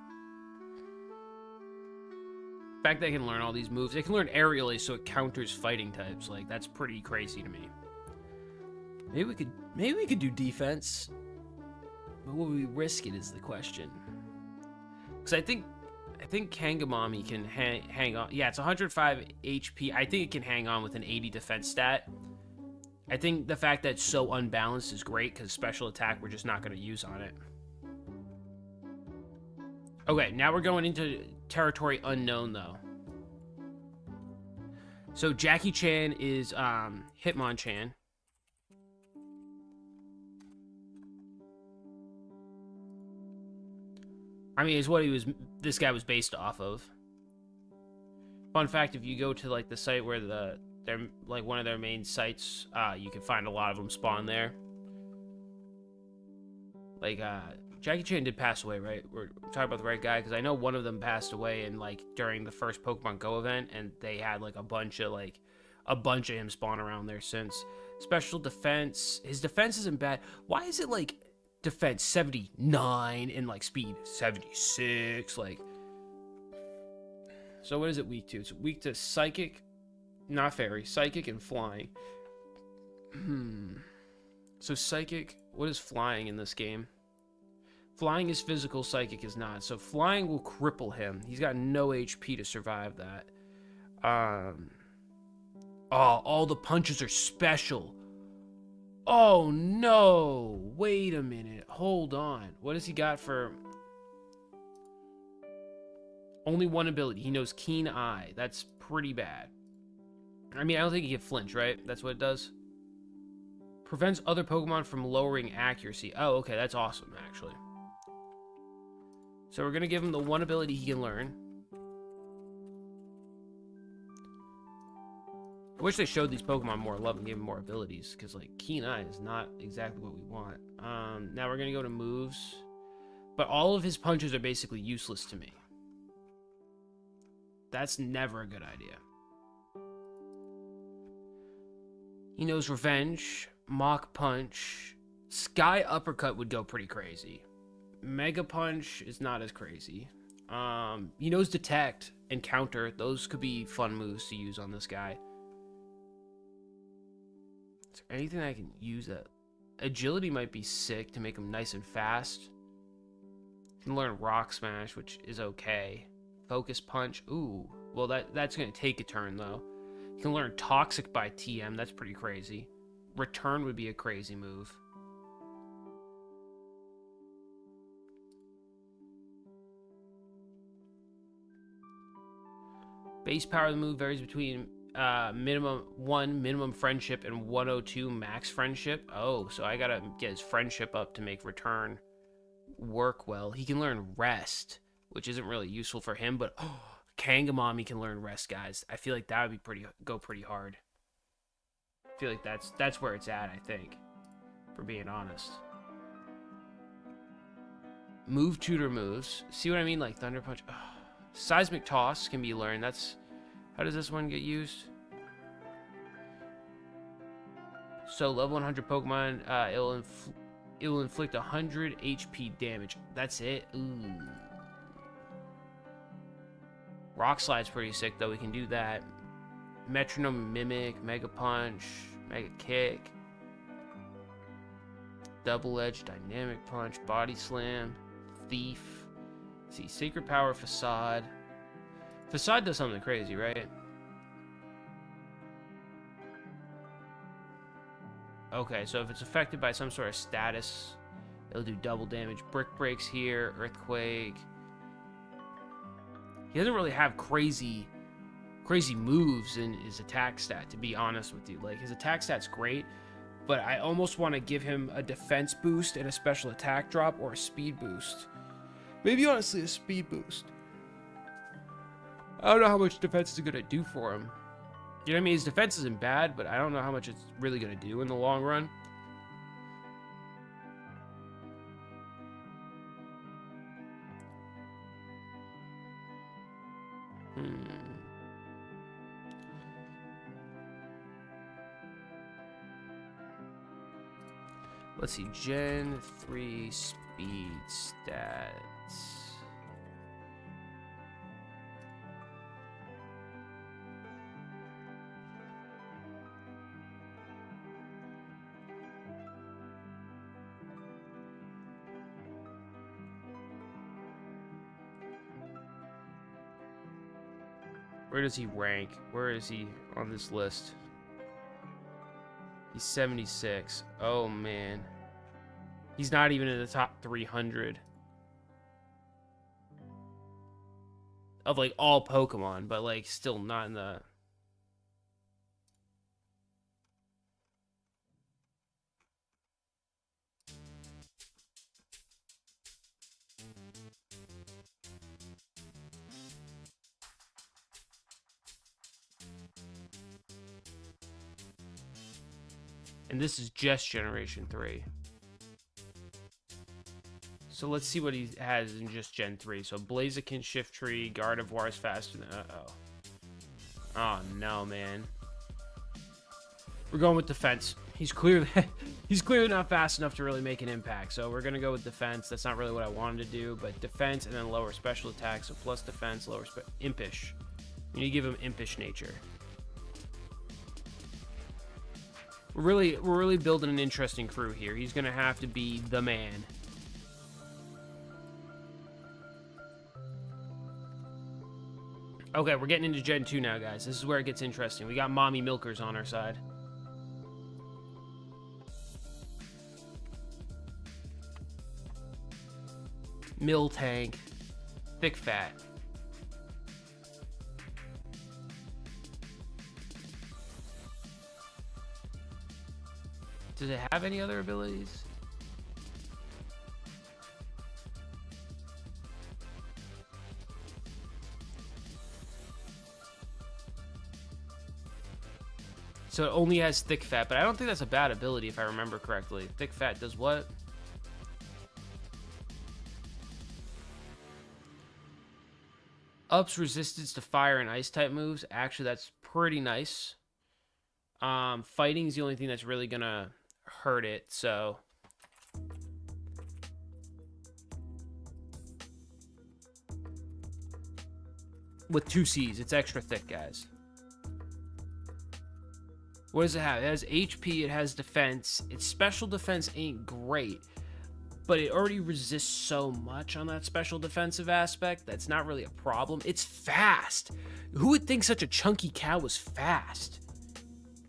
The fact that I can learn all these moves. I can learn Aerial Ace so it counters fighting types. Like, that's pretty crazy to me. Maybe we could do defense. But will we risk it is the question. Because I think Kangamami can hang on. Yeah, it's 105 HP. I think it can hang on with an 80 defense stat. I think the fact that it's so unbalanced is great because special attack we're just not going to use on it. Okay, now we're going into territory unknown, though. So Jackie Chan is Hitmonchan. I mean, it's what this guy was based off of. Fun fact, if you go to like the site where they're like one of their main sites, you can find a lot of them spawn there. Like Jackie Chan did pass away, right? We're talking about the right guy, because I know one of them passed away in like during the first Pokemon Go event, and they had like a bunch of him spawn around there since. Special defense, his defense isn't bad. Why is it like defense 79 and like speed 76? Like, so what is it weak to? It's weak to psychic, not fairy, psychic and flying. So psychic, what is flying in this game? Flying is physical, psychic is not. So flying will cripple him. He's got no HP to survive that. Oh, all the punches are special. Oh no, wait a minute, hold on. What has he got for... Only one ability. He knows Keen Eye. That's pretty bad. I mean, I don't think he can flinch, right? That's what it does. Prevents other Pokemon from lowering accuracy. Oh, okay, that's awesome, actually. So we're going to give him the one ability he can learn. I wish they showed these Pokemon more love and gave them more abilities, because, like, Keen Eye is not exactly what we want. Now we're going to go to moves. But all of his punches are basically useless to me. That's never a good idea. He knows Revenge, Mach Punch. Sky Uppercut would go pretty crazy. Mega Punch is not as crazy. He knows Detect and Counter. Those could be fun moves to use on this guy. Is there anything I can use that? Agility might be sick to make him nice and fast. You can learn Rock Smash, which is okay. Focus Punch. Ooh. Well, that's going to take a turn, though. You can learn Toxic by TM. That's pretty crazy. Return would be a crazy move. Base power of the move varies between minimum friendship and 102 max friendship. Oh, so I gotta get his friendship up to make return work well. He can learn Rest, which isn't really useful for him, but Kangamami can learn Rest, guys. I feel like that would be go pretty hard. I feel like that's where it's at, I think, for being honest. Move tutor moves. See what I mean? Like Thunder Punch. Ugh. Seismic Toss can be learned. That's... How does this one get used? So level 100 Pokemon, it'll inflict 100 HP damage. That's it? Ooh. Rock Slide's pretty sick, though. We can do that. Metronome, Mimic, Mega Punch, Mega Kick, Double Edge, Dynamic Punch, Body Slam, Thief. Let's see, Sacred Power, Facade. Facade does something crazy, right? Okay, so if it's affected by some sort of status, it'll do double damage. Brick Breaks here, Earthquake. He doesn't really have crazy moves in his attack stat, to be honest with you. Like, his attack stat's great, but I almost want to give him a defense boost and a special attack drop or a speed boost. Maybe, honestly, a speed boost. I don't know how much defense is going to do for him. You know what I mean? His defense isn't bad, but I don't know how much it's really going to do in the long run. Let's see, Gen 3 speed stats. Where does he rank? Where is he on this list? He's 76. Oh, man. He's not even in the top 300 of, like, all Pokemon, but, like, still not in the... And this is just Generation 3. So let's see what he has in just Gen 3. So Blaziken, Shiftry, Gardevoir is faster than... Uh-oh. Oh, no, man. We're going with Defense. He's clearly not fast enough to really make an impact. So we're going to go with Defense. That's not really what I wanted to do. But Defense and then lower Special Attack. So plus Defense, lower... Impish. You need to give him Impish Nature. We're really building an interesting crew here. He's gonna have to be the man. Okay, we're getting into Gen 2 now, guys. This is where it gets interesting. We got Mommy Milkers on our side. Miltank. Thick Fat. Does it have any other abilities? So it only has Thick Fat, but I don't think that's a bad ability if I remember correctly. Thick Fat does what? Ups resistance to fire and ice type moves. Actually, that's pretty nice. Fighting is the only thing that's really gonna hurt it, so with 2 C's, it's extra thick, guys. What does it have? It has HP, it has defense. Its special defense ain't great, but it already resists so much on that special defensive aspect that's not really a problem. It's fast. Who would think such a chunky cow was fast?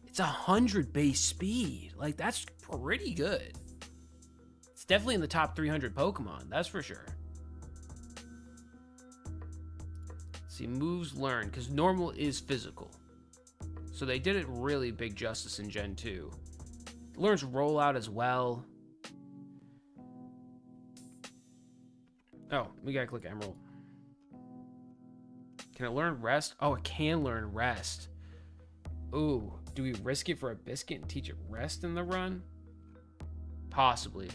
It's 100 base speed. Like, that's pretty good. It's definitely in the top 300 Pokemon, that's for sure. Let's see, moves learned, because normal is physical. So they did it really big justice in Gen 2. It learns rollout as well. Oh, we gotta click Emerald. Can it learn rest? Oh, it can learn rest. Ooh, do we risk it for a biscuit and teach it rest in the run? Possibly.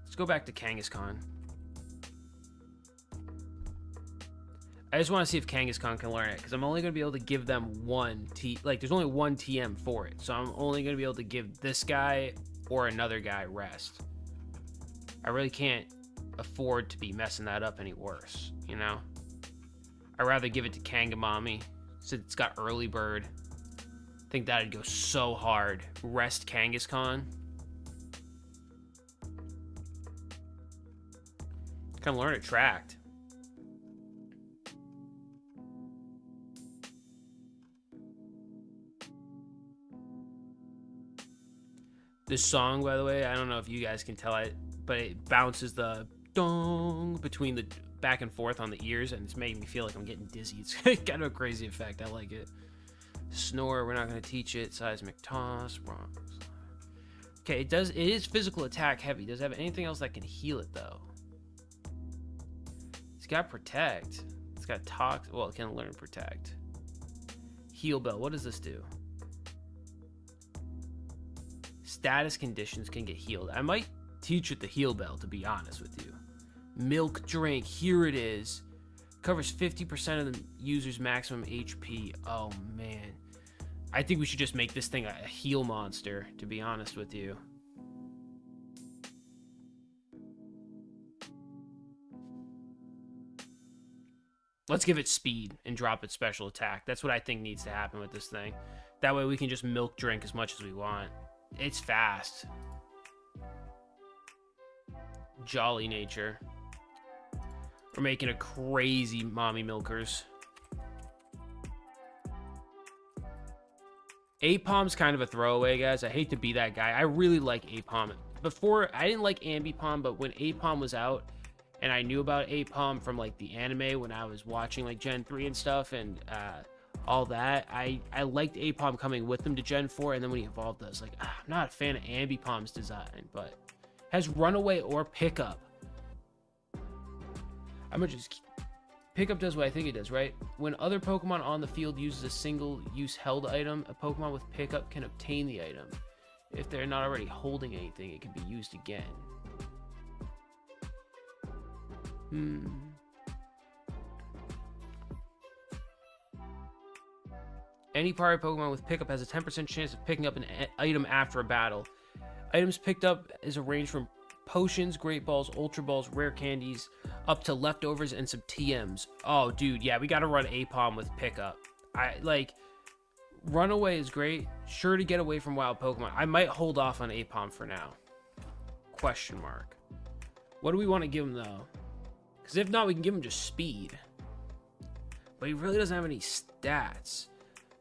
Let's go back to Kangaskhan. I just want to see if Kangaskhan can learn it, because I'm only going to be able to give them one there's only one TM for it, so I'm only going to be able to give this guy or another guy rest. I really can't afford to be messing that up any worse, you know? I'd rather give it to Kangamami, since it's got early bird. I think that'd go so hard. Rest Kangaskhan. Can learn Attract. This song, by the way, I don't know if you guys can tell it, but it bounces the dong between the back and forth on the ears, and it's making me feel like I'm getting dizzy. It's kind of a crazy effect. I like it. Snore, we're not going to teach it. Seismic toss, wrong. Okay, it is physical attack heavy. Does it have anything else that can heal it though? It's got protect. It's got tox. Well, it can learn protect. Heal bell. What does this do? Status conditions can get healed. I might teach it the heal bell, to be honest with you. Milk drink. Here it is. Covers 50% of the user's maximum HP. Oh, man. I think we should just make this thing a heal monster, to be honest with you. Let's give it speed and drop its special attack. That's what I think needs to happen with this thing. That way we can just milk drink as much as we want. It's fast. Jolly nature. We're making a crazy mommy milkers. Apom's kind of a throwaway, guys. I hate to be that guy. I really like Apom. Before, I didn't like Ambipom, but when Apom was out, and I knew about Apom from like the anime when I was watching like Gen 3 and stuff, and all that, I liked Apom coming with them to Gen 4, and then when he evolved, I was like, I'm not a fan of Ambipom's design, but has Runaway or Pickup. I'm gonna just... Pickup does what I think it does, right? When other Pokemon on the field uses a single-use held item, a Pokemon with Pickup can obtain the item. If they're not already holding anything, it can be used again. Any party Pokemon with Pickup has a 10% chance of picking up an item after a battle. Items picked up is a range from potions, great balls, ultra balls, rare candies, up to leftovers and some TMs. Oh, dude, yeah, we gotta run Apom with Pickup. Runaway is great. Sure to get away from wild Pokemon. I might hold off on Apom for now. Question mark. What do we want to give him, though? Because if not, we can give him just speed. But he really doesn't have any stats.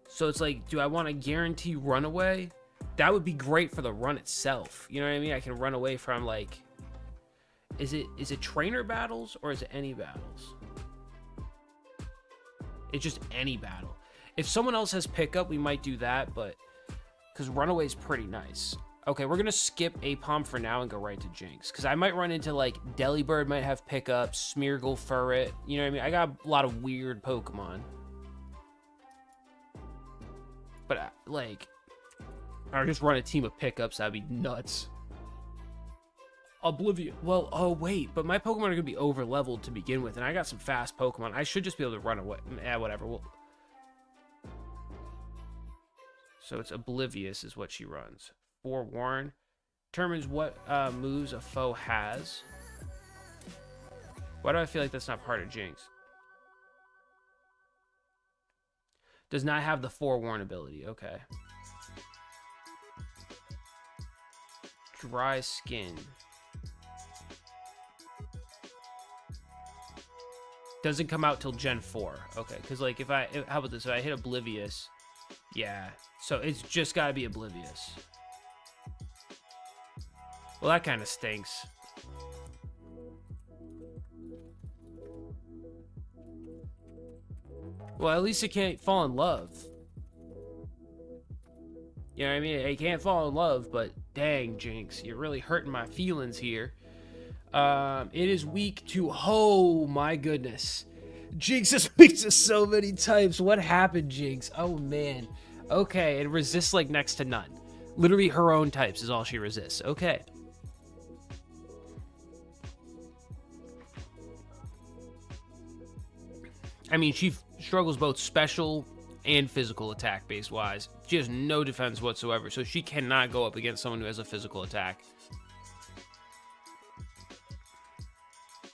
So it's like, do I want to guarantee Runaway? That would be great for the run itself. You know what I mean? I can run away from, like... Is it trainer battles or is it any battles? It's just any battle. If someone else has Pickup, we might do that, but... Because Runaway's pretty nice. Okay, we're going to skip Apom for now and go right to Jinx. Because I might run into, like, Delibird might have Pickup, Smeargle, Furret. You know what I mean? I got a lot of weird Pokemon. But, like... Or just run a team of Pickups, that'd be nuts. Oblivion. Well, oh, wait. But my Pokemon are going to be over-leveled to begin with, and I got some fast Pokemon. I should just be able to run away. Yeah, whatever. So it's Oblivious is what she runs. Forewarn. Determines what moves a foe has. Why do I feel like that's not part of Jinx? Does not have the Forewarn ability. Okay. Dry skin. Doesn't come out till Gen 4. Okay, because like how about this? If I hit Oblivious, yeah. So it's just got to be Oblivious. Well, that kind of stinks. Well, at least it can't fall in love. You know what I mean? It can't fall in love, but dang, Jinx, you're really hurting my feelings here. It is weak to... Oh, my goodness. Jinx has weak to so many types. What happened, Jinx? Oh, man. Okay, it resists like next to none. Literally her own types is all she resists. Okay. I mean, she struggles both special and physical attack base wise. She has no defense whatsoever, so she cannot go up against someone who has a physical attack.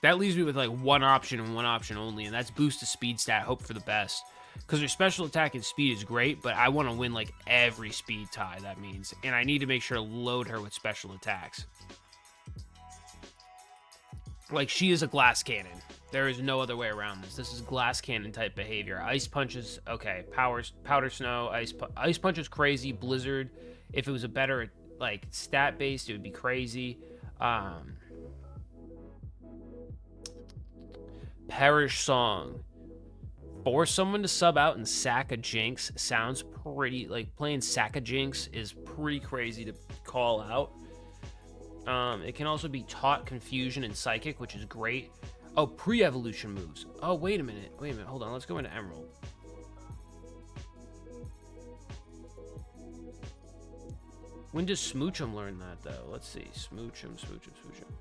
That leaves me with like one option and one option only, and that's boost to speed stat, hope for the best. Because her special attack and speed is great, but I want to win like every speed tie, that means. And I need to make sure to load her with special attacks. Like, she is a glass cannon. There is no other way around this. This is glass cannon type behavior. Ice punches, okay. Powder snow, ice punch is crazy. Blizzard, if it was a better like stat based, it would be crazy. Perish song. Force someone to sub out and sack a Jinx sounds pretty, like playing sack a Jinx is pretty crazy to call out. It can also be taught confusion and psychic, which is great. Oh, pre-evolution moves. Oh, wait a minute, hold on, let's go into Emerald. When does Smoochum learn that, though? Let's see, Smoochum.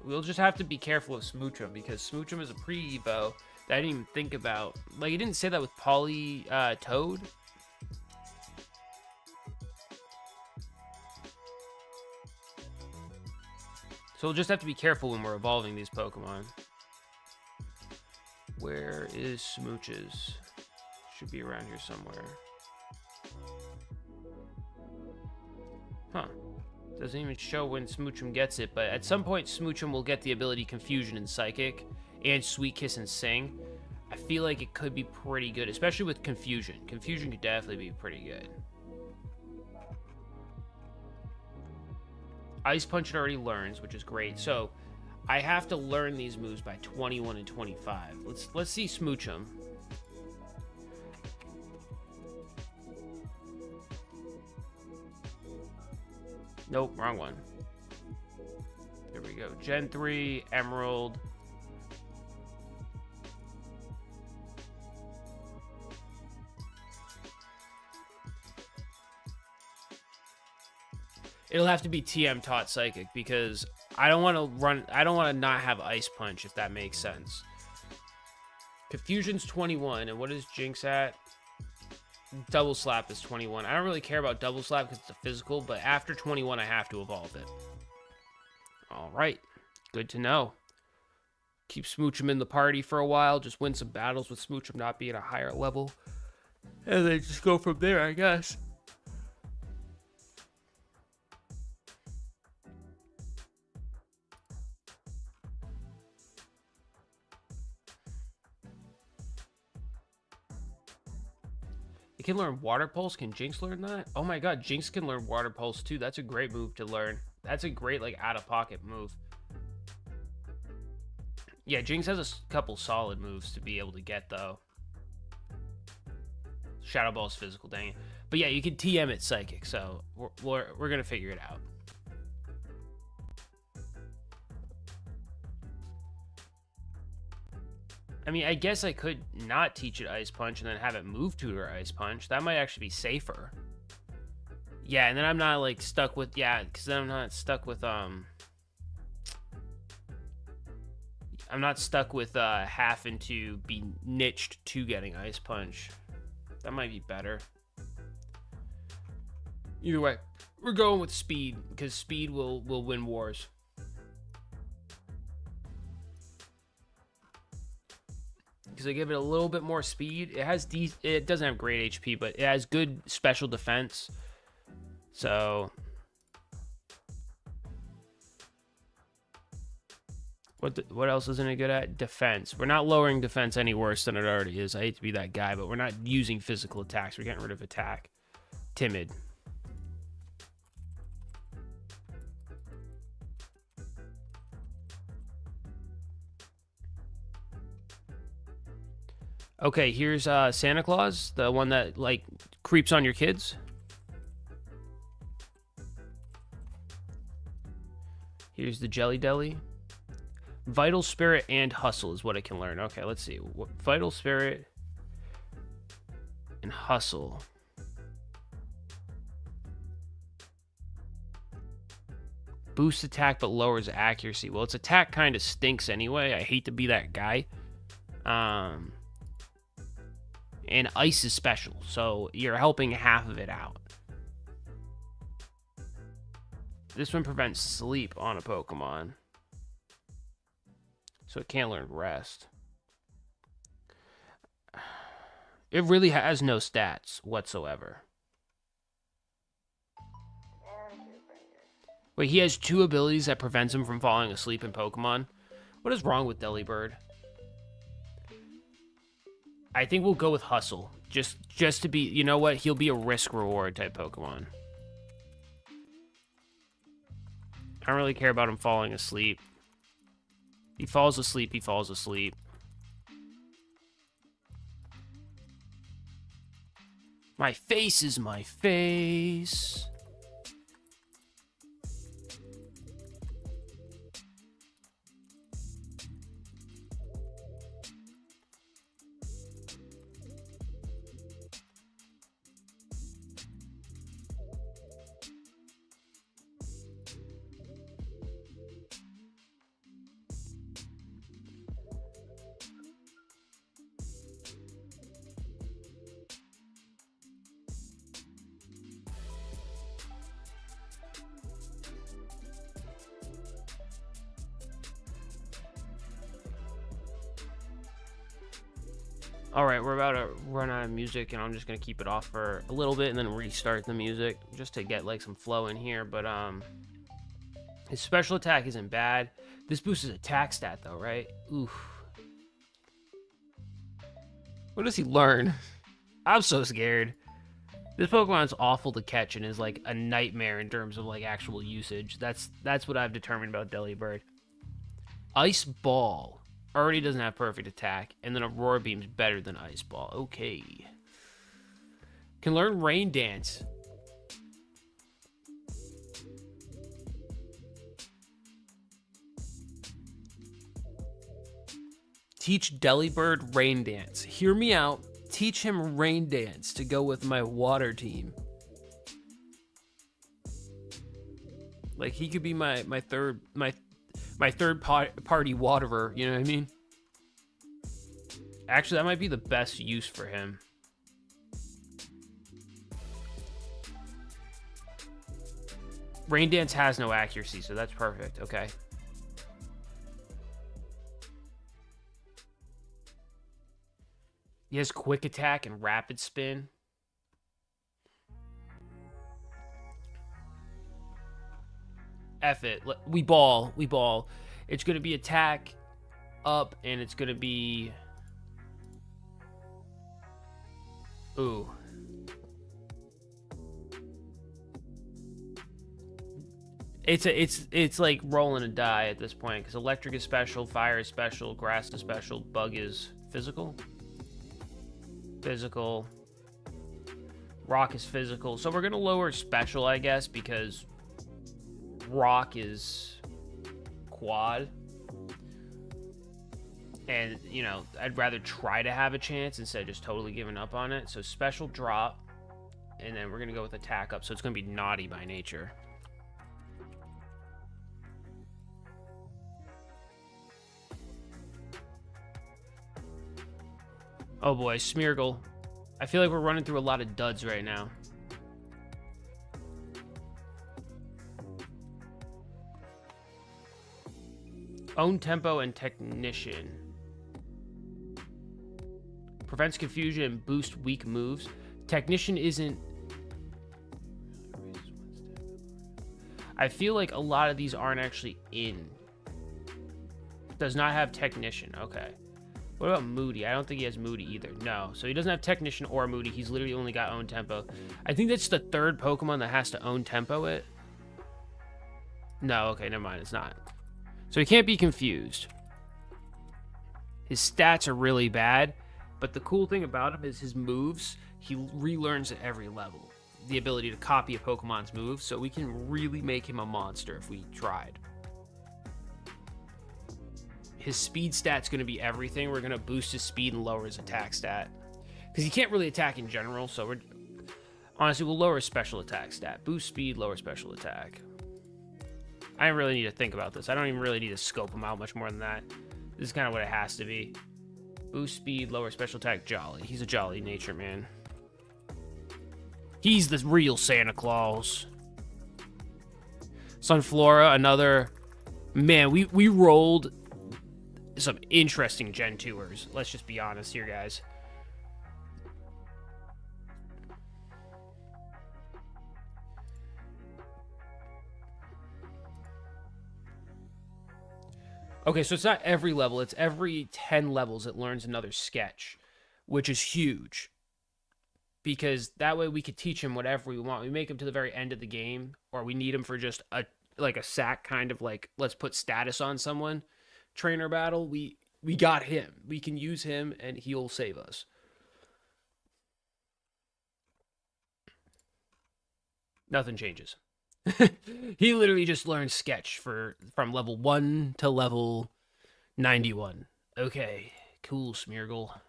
We'll just have to be careful of Smoochum, because Smoochum is a pre-evo that I didn't even think about. Like, he didn't say that with Poly Toad. So we'll just have to be careful when we're evolving these Pokemon. Where is Smooches? Should be around here somewhere. Huh. Doesn't even show when Smoochum gets it, but at some point Smoochum will get the ability Confusion and Psychic, and Sweet Kiss and Sing. I feel like it could be pretty good, especially with Confusion. Confusion could definitely be pretty good. Ice Punch it already learns, which is great. So I have to learn these moves by 21 and 25. Let's see Smoochum. Nope, wrong one. There we go. Gen 3, Emerald. It'll have to be TM taught Psychic, because I don't want to not have Ice Punch, if that makes sense. Confusion's 21, and what is Jinx at? Double Slap is 21. I don't really care about Double Slap because it's a physical, but after 21, I have to evolve it. All right. Good to know. Keep Smoochum in the party for a while. Just win some battles with Smoochum not being a higher level. And then just go from there, I guess. It can learn Water Pulse. Can Jinx learn that? Oh my god, Jinx can learn Water Pulse too. That's a great move to learn. That's a great, like, out-of-pocket move. Yeah, Jinx has a couple solid moves to be able to get, though. Shadow Ball's physical, dang it. But yeah, you can TM it Psychic, so we're gonna figure it out. I mean, I guess I could not teach it Ice Punch and then have it move tutor Ice Punch. That might actually be safer. Yeah, and then I'm not, like, stuck with... Yeah, because then I'm not stuck with, I'm not stuck with, having to be niched to getting Ice Punch. That might be better. Either way, we're going with speed, because speed will win wars. Because I give it a little bit more speed. It doesn't have great HP, but it has good special defense. So what else isn't it good at? Defense. We're not lowering defense any worse than it already is. I hate to be that guy, but we're not using physical attacks. We're getting rid of attack. Timid. Okay, here's Santa Claus, the one that, like, creeps on your kids. Here's the Jelly Deli. Vital Spirit and Hustle is what it can learn. Okay, let's see. What, Vital Spirit and Hustle. Boosts attack but lowers accuracy. Well, its attack kind of stinks anyway. I hate to be that guy. And Ice is special, so you're helping half of it out. This one prevents sleep on a Pokemon, so it can't learn Rest. It really has no stats whatsoever. Wait, he has 2 abilities that prevents him from falling asleep in Pokemon? What is wrong with Delibird? I think we'll go with Hustle. Just to be, you know what? He'll be a risk-reward type Pokemon. I don't really care about him falling asleep. He falls asleep, he falls asleep. My face is my face. Alright, we're about to run out of music, and I'm just going to keep it off for a little bit and then restart the music just to get like some flow in here. But his special attack isn't bad. This boosts his attack stat though, right? Oof. What does he learn? I'm so scared. This Pokemon's awful to catch and is like a nightmare in terms of like actual usage. That's what I've determined about Delibird. Ice Ball. Already doesn't have perfect attack, and then Aurora Beam's better than Ice Ball. Okay. Can learn Rain Dance. Teach Delibird Rain Dance. Hear me out. Teach him Rain Dance to go with my water team. Like, he could be my third party waterer, you know what I mean? Actually, that might be the best use for him. Rain Dance has no accuracy, so that's perfect. Okay. He has quick attack and rapid spin. F it. We ball. We ball. It's going to be attack up, and it's going to be... Ooh. It's like rolling a die at this point, because electric is special, fire is special, grass is special, bug is physical. Physical. Rock is physical. So we're going to lower special, I guess, because rock is quad. And, you know, I'd rather try to have a chance instead of just totally giving up on it. So special drop. And then we're going to go with attack up. So it's going to be naughty by nature. Oh boy, Smeargle. I feel like we're running through a lot of duds right now. Own tempo and technician. Prevents confusion and boosts weak moves. Technician isn't... I feel like a lot of these aren't actually in. Does not have technician. Okay. What about Moody? I don't think he has Moody either. No. So he doesn't have Technician or Moody. He's literally only got Own Tempo. I think that's the third Pokemon that has to Own Tempo it. No, okay, never mind. It's not. So he can't be confused. His stats are really bad, but the cool thing about him is his moves, he relearns at every level. The ability to copy a Pokemon's moves, so we can really make him a monster if we tried. his speed stat's going to be everything. We're going to boost his speed and lower his attack stat. Because he can't really attack in general, so honestly, we'll lower his special attack stat. Boost speed, lower special attack. I don't really need to think about this. I don't even really need to scope him out much more than that. This is kind of what it has to be. Boost speed, lower special attack, jolly. He's a jolly nature man. He's the real Santa Claus. Sunflora, another... Man, we rolled some interesting Gen 2ers. Let's just be honest here, guys. Okay, so it's not every level. It's every 10 levels it learns another sketch, which is huge. Because that way we could teach him whatever we want. We make him to the very end of the game, or we need him for just a sack kind of like, let's put status on someone trainer battle. We got him. We can use him and he'll save us. Nothing changes. He literally just learned sketch from level 1 to level 91. Okay, cool, Smeargle.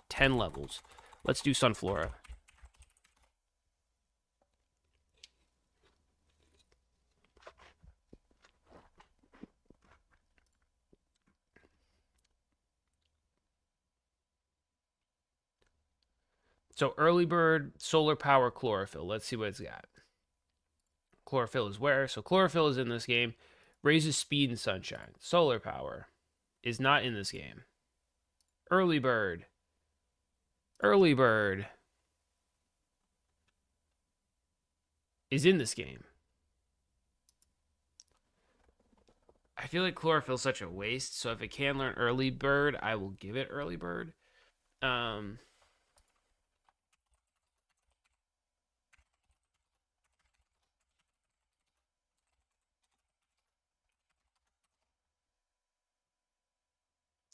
10 levels. Let's do Sunflora. So early bird, solar power, chlorophyll. Let's see what it's got. Chlorophyll is where? So chlorophyll is in this game. Raises speed and sunshine. Solar power is not in this game. Early bird. Early bird is in this game. I feel like chlorophyll is such a waste, so if it can learn early bird, I will give it early bird.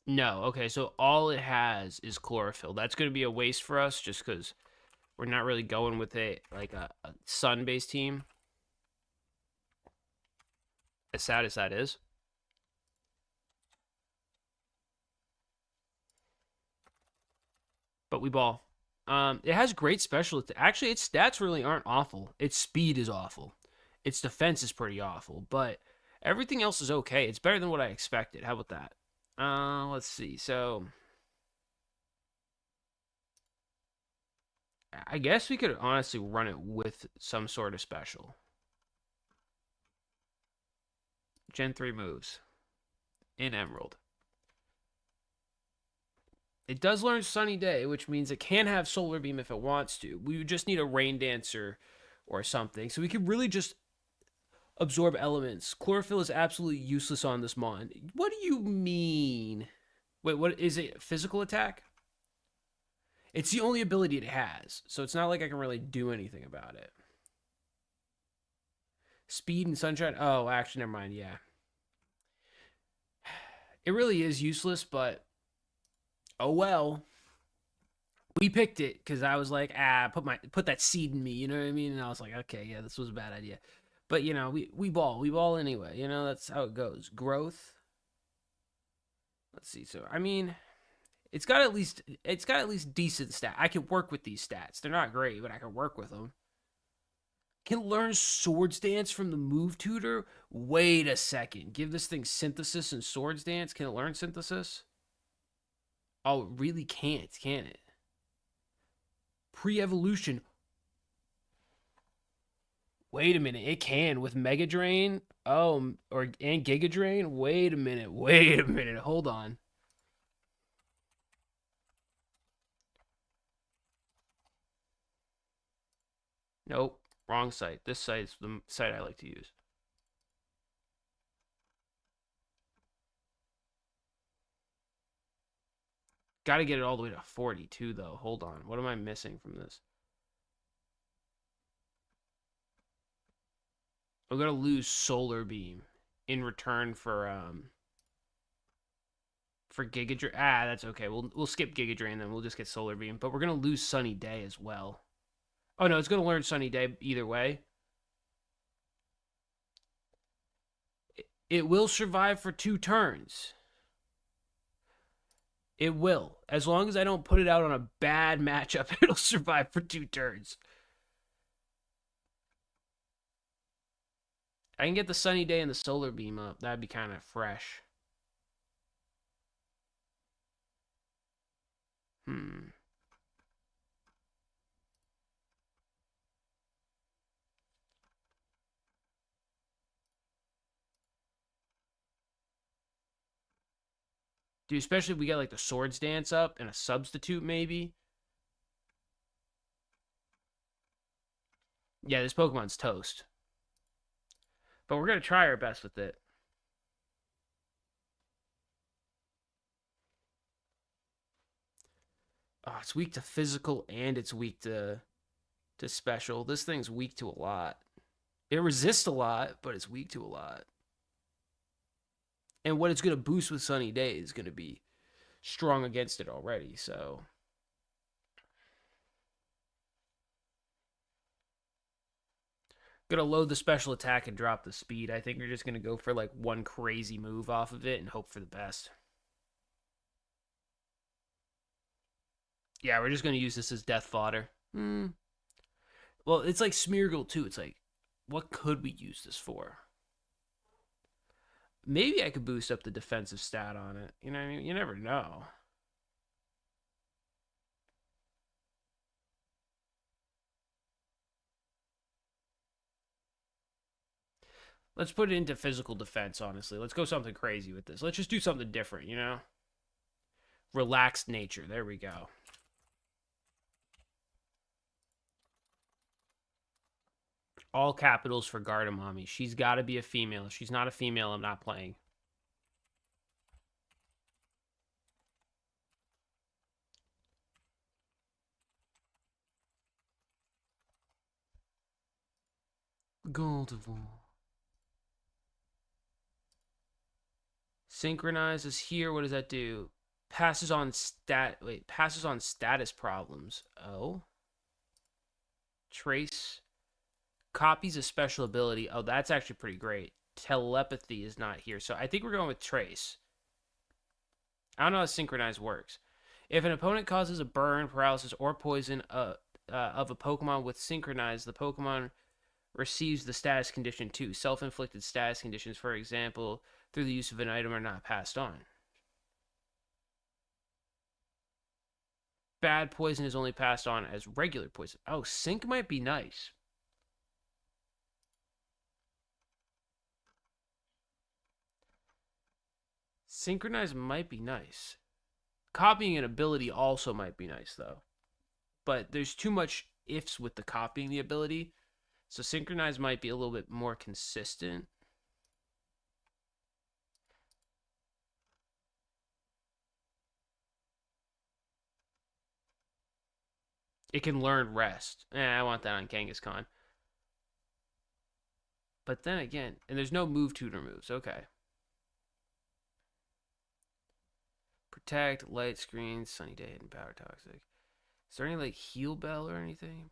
No, okay, so all it has is chlorophyll. That's going to be a waste for us just because we're not really going with a sun-based team. As sad as that is. But we ball. It has great special. Actually, its stats really aren't awful. Its speed is awful. Its defense is pretty awful. But everything else is okay. It's better than what I expected. How about that? Let's see. So, I guess we could honestly run it with some sort of special. Gen 3 moves in Emerald. It does learn Sunny Day, which means it can have Solar Beam if it wants to. We would just need a Rain Dancer or something. So we could really just absorb elements. Chlorophyll is absolutely useless on this mon. What do you mean? Wait, what is it? Physical attack? It's the only ability it has, so it's not like I can really do anything about it. Speed and sunshine? Oh, actually, never mind. Yeah. It really is useless, but oh well. We picked it because I was like, put that seed in me, you know what I mean? And I was like, okay, yeah, this was a bad idea. But, you know, we ball anyway. You know, that's how it goes. Growth. Let's see. So, I mean, it's got at least decent stats. I can work with these stats. They're not great, but I can work with them. Can learn Swords Dance from the move tutor? Wait a second. Give this thing Synthesis and Swords Dance. Can it learn Synthesis? Oh, it really can't, can it? Pre-evolution. Wait a minute, it can with Mega Drain. Oh, and Giga Drain. Wait a minute. Hold on. Nope, wrong site. This site is the site I like to use. Got to get it all the way to 42 though. Hold on. What am I missing from this? We're gonna lose Solar Beam in return for Giga Drain. That's okay. We'll skip Giga Drain then. We'll just get Solar Beam. But we're gonna lose Sunny Day as well. Oh no, it's gonna learn Sunny Day either way. It will survive for 2 turns. It will. As long as I don't put it out on a bad matchup, it'll survive for 2 turns. I can get the Sunny Day and the Solar Beam up. That'd be kind of fresh. Hmm. Dude, especially if we get like the Swords Dance up and a substitute maybe. Yeah, this Pokemon's toast. But we're going to try our best with it. Oh, it's weak to physical and it's weak to special. This thing's weak to a lot. It resists a lot, but it's weak to a lot. And what it's going to boost with Sunny Day is going to be strong against it already, so. Gonna load the special attack and drop the speed. I think we're just gonna go for like one crazy move off of it and hope for the best. Yeah, we're just gonna use this as death fodder. Well, it's like Smeargle too. It's like, what could we use this for? Maybe I could boost up the defensive stat on it. You know what I mean? You never know. Let's put it into physical defense, honestly. Let's go something crazy with this. Let's just do something different, you know? Relaxed nature. There we go. All capitals for Gardemomi. She's got to be a female. If she's not a female, I'm not playing. Goldevoir. Synchronizes here. What does that do? Passes on status problems. Oh. Trace. Copies a special ability. Oh, that's actually pretty great. Telepathy is not here. So I think we're going with Trace. I don't know how Synchronize works. If an opponent causes a burn, paralysis, or poison of a Pokemon with Synchronize, the Pokemon receives the status condition too. Self-inflicted status conditions, for example, through the use of an item, are not passed on. Bad poison is only passed on as regular poison. Oh, Sync might be nice. Synchronize might be nice. Copying an ability also might be nice, though. But there's too much ifs with the copying the ability. So Synchronize might be a little bit more consistent. It can learn Rest. I want that on Kangaskhan. But then again, and there's no move tutor moves. Okay. Protect, light screen, sunny day, and power toxic. Is there any like heal bell or anything?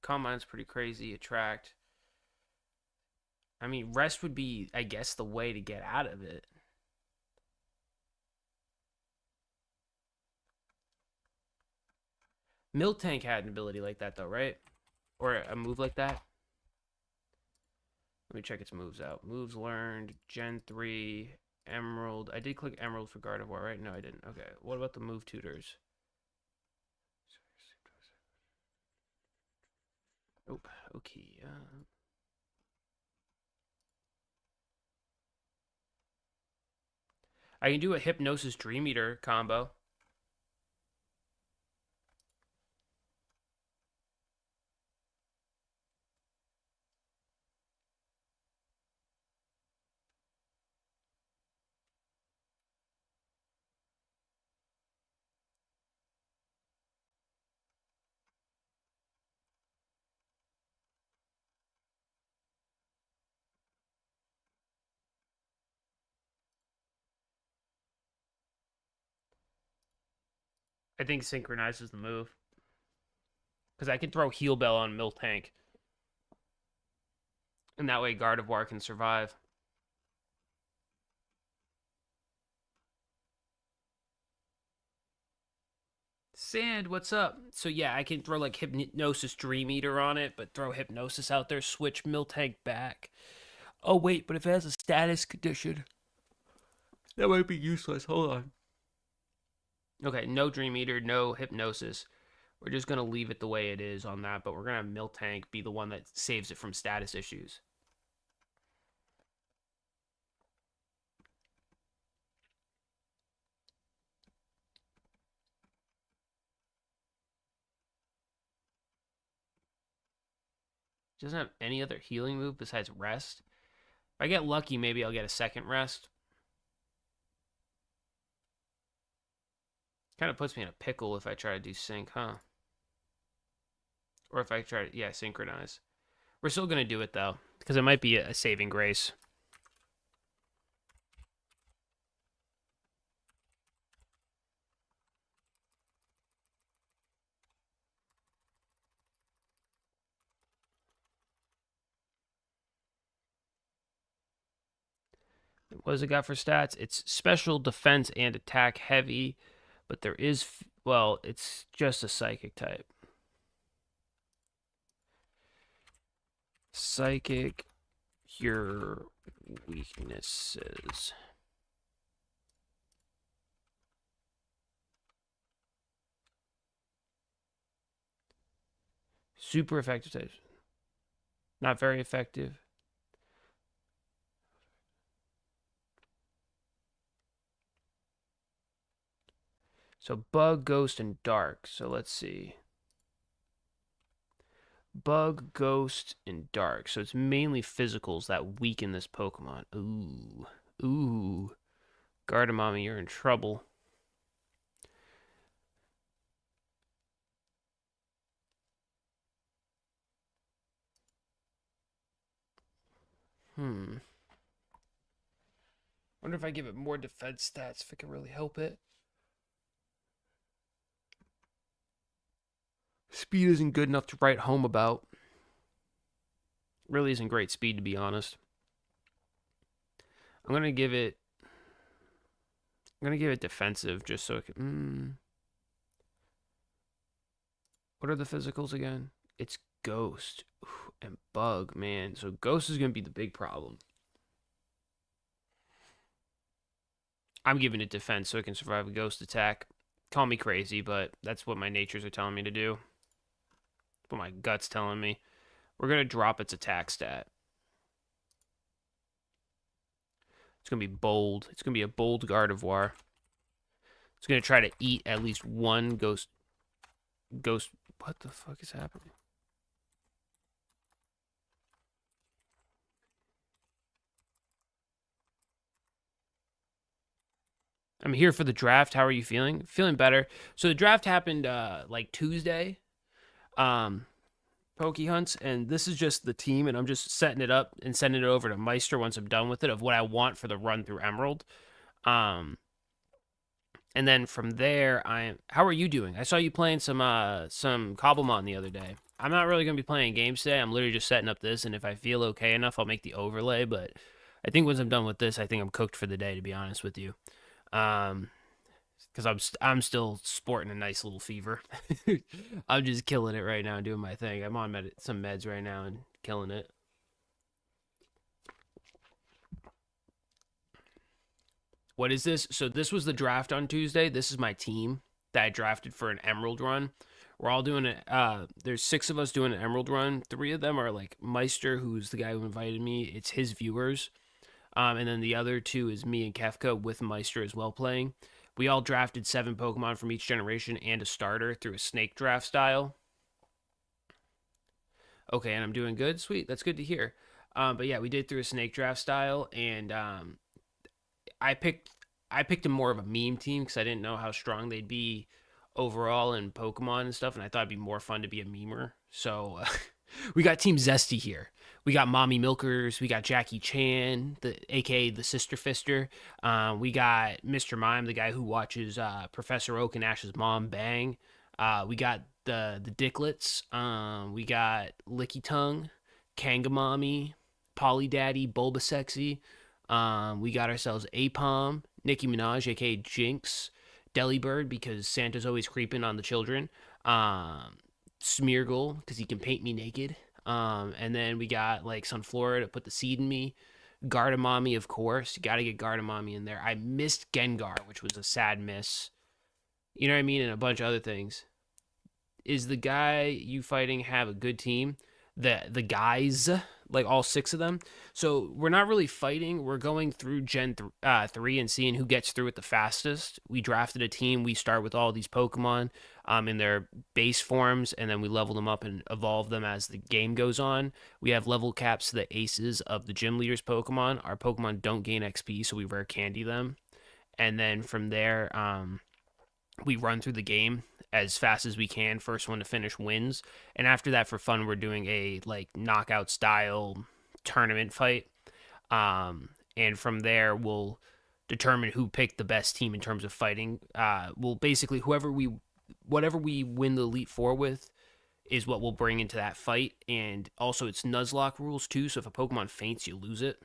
Calm Mind's pretty crazy. Attract. I mean, rest would be, I guess, the way to get out of it. Miltank had an ability like that, though, right? Or a move like that? Let me check its moves out. Moves learned, Gen 3, Emerald. I did click Emerald for Gardevoir, right? No, I didn't. Okay, what about the move tutors? Nope. Okay. I can do a Hypnosis Dream Eater combo. I think synchronizes the move. Because I can throw Heal Bell on Miltank. And that way Gardevoir can survive. Sand, what's up? So yeah, I can throw like Hypnosis Dream Eater on it, but throw Hypnosis out there, switch Miltank back. Oh wait, but if it has a status condition, that might be useless. Hold on. Okay, no Dream Eater, no Hypnosis. We're just gonna leave it the way it is on that, but we're gonna have Miltank be the one that saves it from status issues. Doesn't have any other healing move besides rest. If I get lucky, maybe I'll get a second rest. Kind of puts me in a pickle if I try to do sync, huh? Or if I try to, yeah, synchronize. We're still going to do it, though, because it might be a saving grace. What does it got for stats? It's special, defense, and attack heavy, but there is, well, it's just a psychic type. Psychic, your weaknesses. Super effective types. Not very effective. So bug, ghost, and dark. So let's see. Bug, ghost, and dark. So it's mainly physicals that weaken this Pokemon. Ooh. Ooh. Gardevoir, you're in trouble. Wonder if I give it more defense stats if it can really help it. Speed isn't good enough to write home about. Really isn't great speed, to be honest. I'm gonna give it defensive just so it can. What are the physicals again? It's ghost and bug, man. So ghost is gonna be the big problem. I'm giving it defense so it can survive a ghost attack. Call me crazy, but that's what my natures are telling me to do. What my gut's telling me. We're going to drop its attack stat. It's going to be bold. It's going to be a bold Gardevoir. It's going to try to eat at least one ghost. What the fuck is happening? I'm here for the draft. How are you feeling? Feeling better. So the draft happened like Tuesday. Poke Hunts, and this is just the team, and I'm just setting it up and sending it over to Meister once I'm done with it of what I want for the run through Emerald. And then from there, how are you doing? I saw you playing some Cobblemon the other day. I'm not really going to be playing games today. I'm literally just setting up this, and if I feel okay enough, I'll make the overlay, but I think once I'm done with this, I think I'm cooked for the day, to be honest with you. Because I'm still sporting a nice little fever. I'm just killing it right now, doing my thing. I'm on some meds right now and killing it. What is this? So this was the draft on Tuesday. This is my team that I drafted for an Emerald run. We're all doing it. There's 6 of us doing an Emerald run. 3 of them are like Meister, who's the guy who invited me. It's his viewers. And then the other 2 is me and Kefka with Meister as well playing. We all drafted 7 Pokemon from each generation and a starter through a snake draft style. Okay, and I'm doing good. Sweet, that's good to hear. But yeah, we did through a snake draft style, and I picked a more of a meme team because I didn't know how strong they'd be overall in Pokemon and stuff, and I thought it'd be more fun to be a memer. So we got Team Zesty here. We got Mommy Milkers. We got Jackie Chan, aka the Sister Fister. We got Mr. Mime, the guy who watches Professor Oak and Ash's mom bang. We got the Dicklets. We got Licky Tongue, Kangamami, Polly Daddy, Bulbasexy. We got ourselves Apom, Nicki Minaj, aka Jinx, Delibird because Santa's always creeping on the children. Smeargle because he can paint me naked. And then we got like Sunflora to put the seed in me. Gardemomi, of course. You got to get Gardemomi in there. I missed Gengar, which was a sad miss. You know what I mean? And a bunch of other things. Is the guy you fighting have a good team? The guys, like all 6 of them. So we're not really fighting. We're going through Gen 3 and seeing who gets through it the fastest. We drafted a team. We start with all these Pokemon in their base forms, and then we level them up and evolve them as the game goes on. We have level caps to the aces of the gym leaders Pokemon. Our Pokemon don't gain XP, so we rare candy them. And then from there, we run through the game as fast as we can. First one to finish wins. And after that, for fun, we're doing a like knockout style tournament fight. And from there, we'll determine who picked the best team in terms of fighting. We'll basically whatever we win the Elite Four with is what we'll bring into that fight. And also, it's nuzlocke rules too. So if a Pokemon faints, you lose it.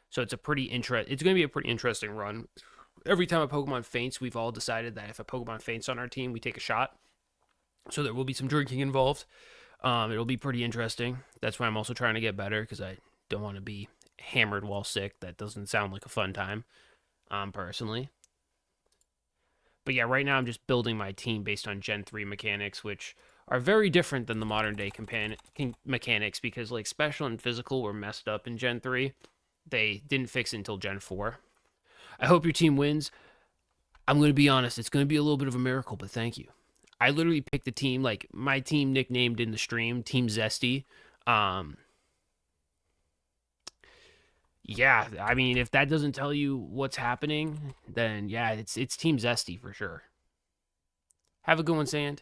So it's going to be a pretty interesting run. Every time a Pokemon faints, we've all decided that if a Pokemon faints on our team, we take a shot. So there will be some drinking involved. It'll be pretty interesting. That's why I'm also trying to get better, because I don't want to be hammered while sick. That doesn't sound like a fun time, personally. But yeah, right now I'm just building my team based on Gen 3 mechanics, which are very different than the modern day mechanics, because like special and physical were messed up in Gen 3. They didn't fix it until Gen 4. I hope your team wins. I'm going to be honest. It's going to be a little bit of a miracle, but thank you. I literally picked the team, like my team nicknamed in the stream, Team Zesty. Yeah, I mean, if that doesn't tell you what's happening, then yeah, it's Team Zesty for sure. Have a good one, Sand.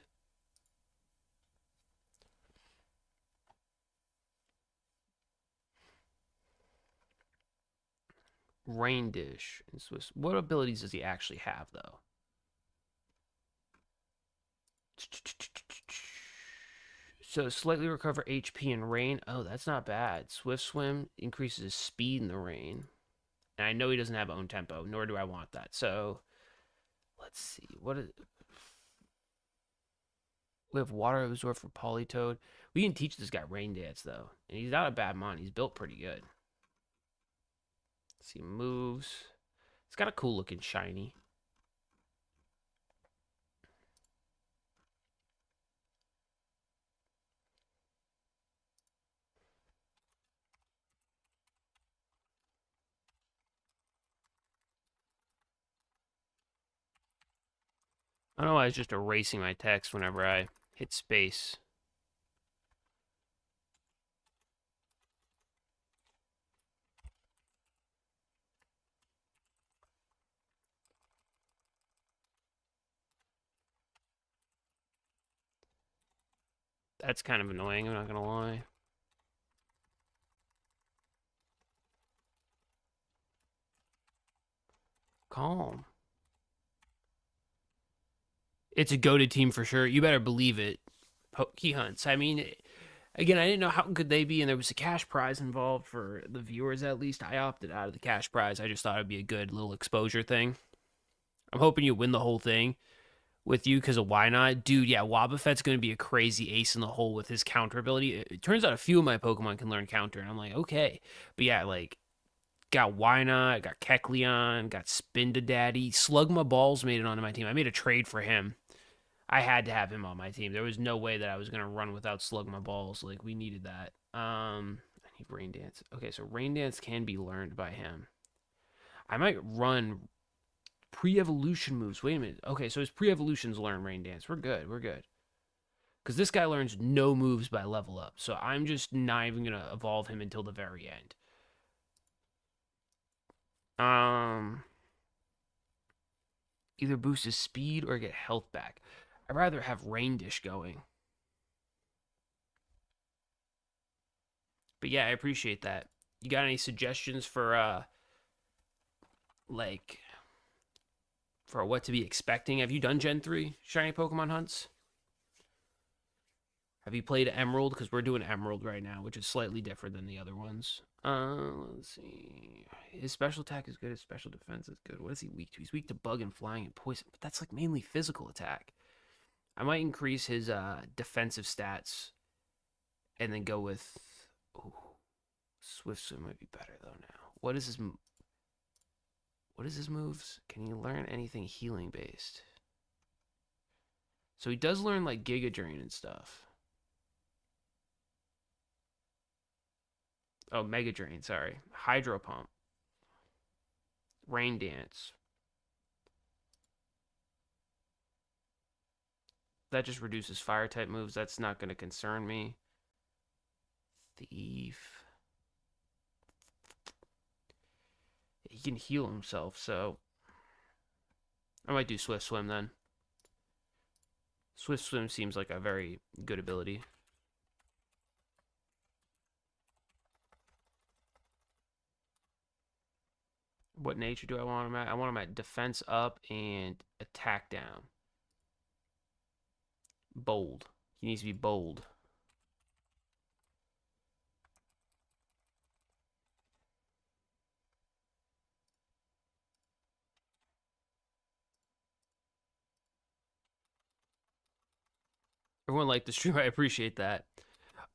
Rain Dish in Swiss. What abilities does he actually have, though? So slightly recover HP in rain. Oh, that's not bad. Swift Swim increases his speed in the rain. And I know he doesn't have own tempo, nor do I want that. So let's see. We have water absorb for Politoed. We can teach this guy Rain Dance, though. And he's not a bad mon. He's built pretty good. Let's see, moves. It's got a cool looking shiny. I don't know why I was just erasing my text whenever I hit space. That's kind of annoying, I'm not gonna lie. Calm. It's a goated team for sure. You better believe it. Key hunts. I mean, again, I didn't know how good they be, and there was a cash prize involved for the viewers at least. I opted out of the cash prize. I just thought it'd be a good little exposure thing. I'm hoping you win the whole thing with you because of why not? Dude, yeah, Wobbuffet's going to be a crazy ace in the hole with his counter ability. It turns out a few of my Pokemon can learn counter, and I'm like, okay. But yeah, like, got Why Not, got Kecleon, got Spindadaddy. Slugma Balls made it onto my team. I made a trade for him. I had to have him on my team. There was no way that I was going to run without Slugma Balls. Like, we needed that. I need Rain Dance. Okay, so Rain Dance can be learned by him. I might run pre-evolution moves. Wait a minute. Okay, so his pre-evolutions learn Rain Dance. We're good. We're good. Because this guy learns no moves by level up. So I'm just not even going to evolve him until the very end. Either boost his speed or get health back. I'd rather have Rain Dish going. But yeah, I appreciate that. You got any suggestions for like for what to be expecting? Have you done Gen 3 shiny Pokemon hunts? Have you played Emerald? Because we're doing Emerald right now, which is slightly different than the other ones. Let's see. His special attack is good. His special defense is good. What is he weak to? He's weak to bug and flying and poison. But that's like mainly physical attack. I might increase his defensive stats and then go with... Ooh, Swift Swim might be better though now. What is his moves? Can he learn anything healing based? So he does learn like Giga Drain and stuff. Oh, Mega Drain, sorry. Hydro Pump. Rain Dance. That just reduces fire type moves. That's not going to concern me. Thief. He can heal himself, so I might do Swift Swim then. Swift Swim seems like a very good ability. What nature do I want him at? I want him at defense up and attack down. Bold. He needs to be bold. Everyone liked the stream. I appreciate that.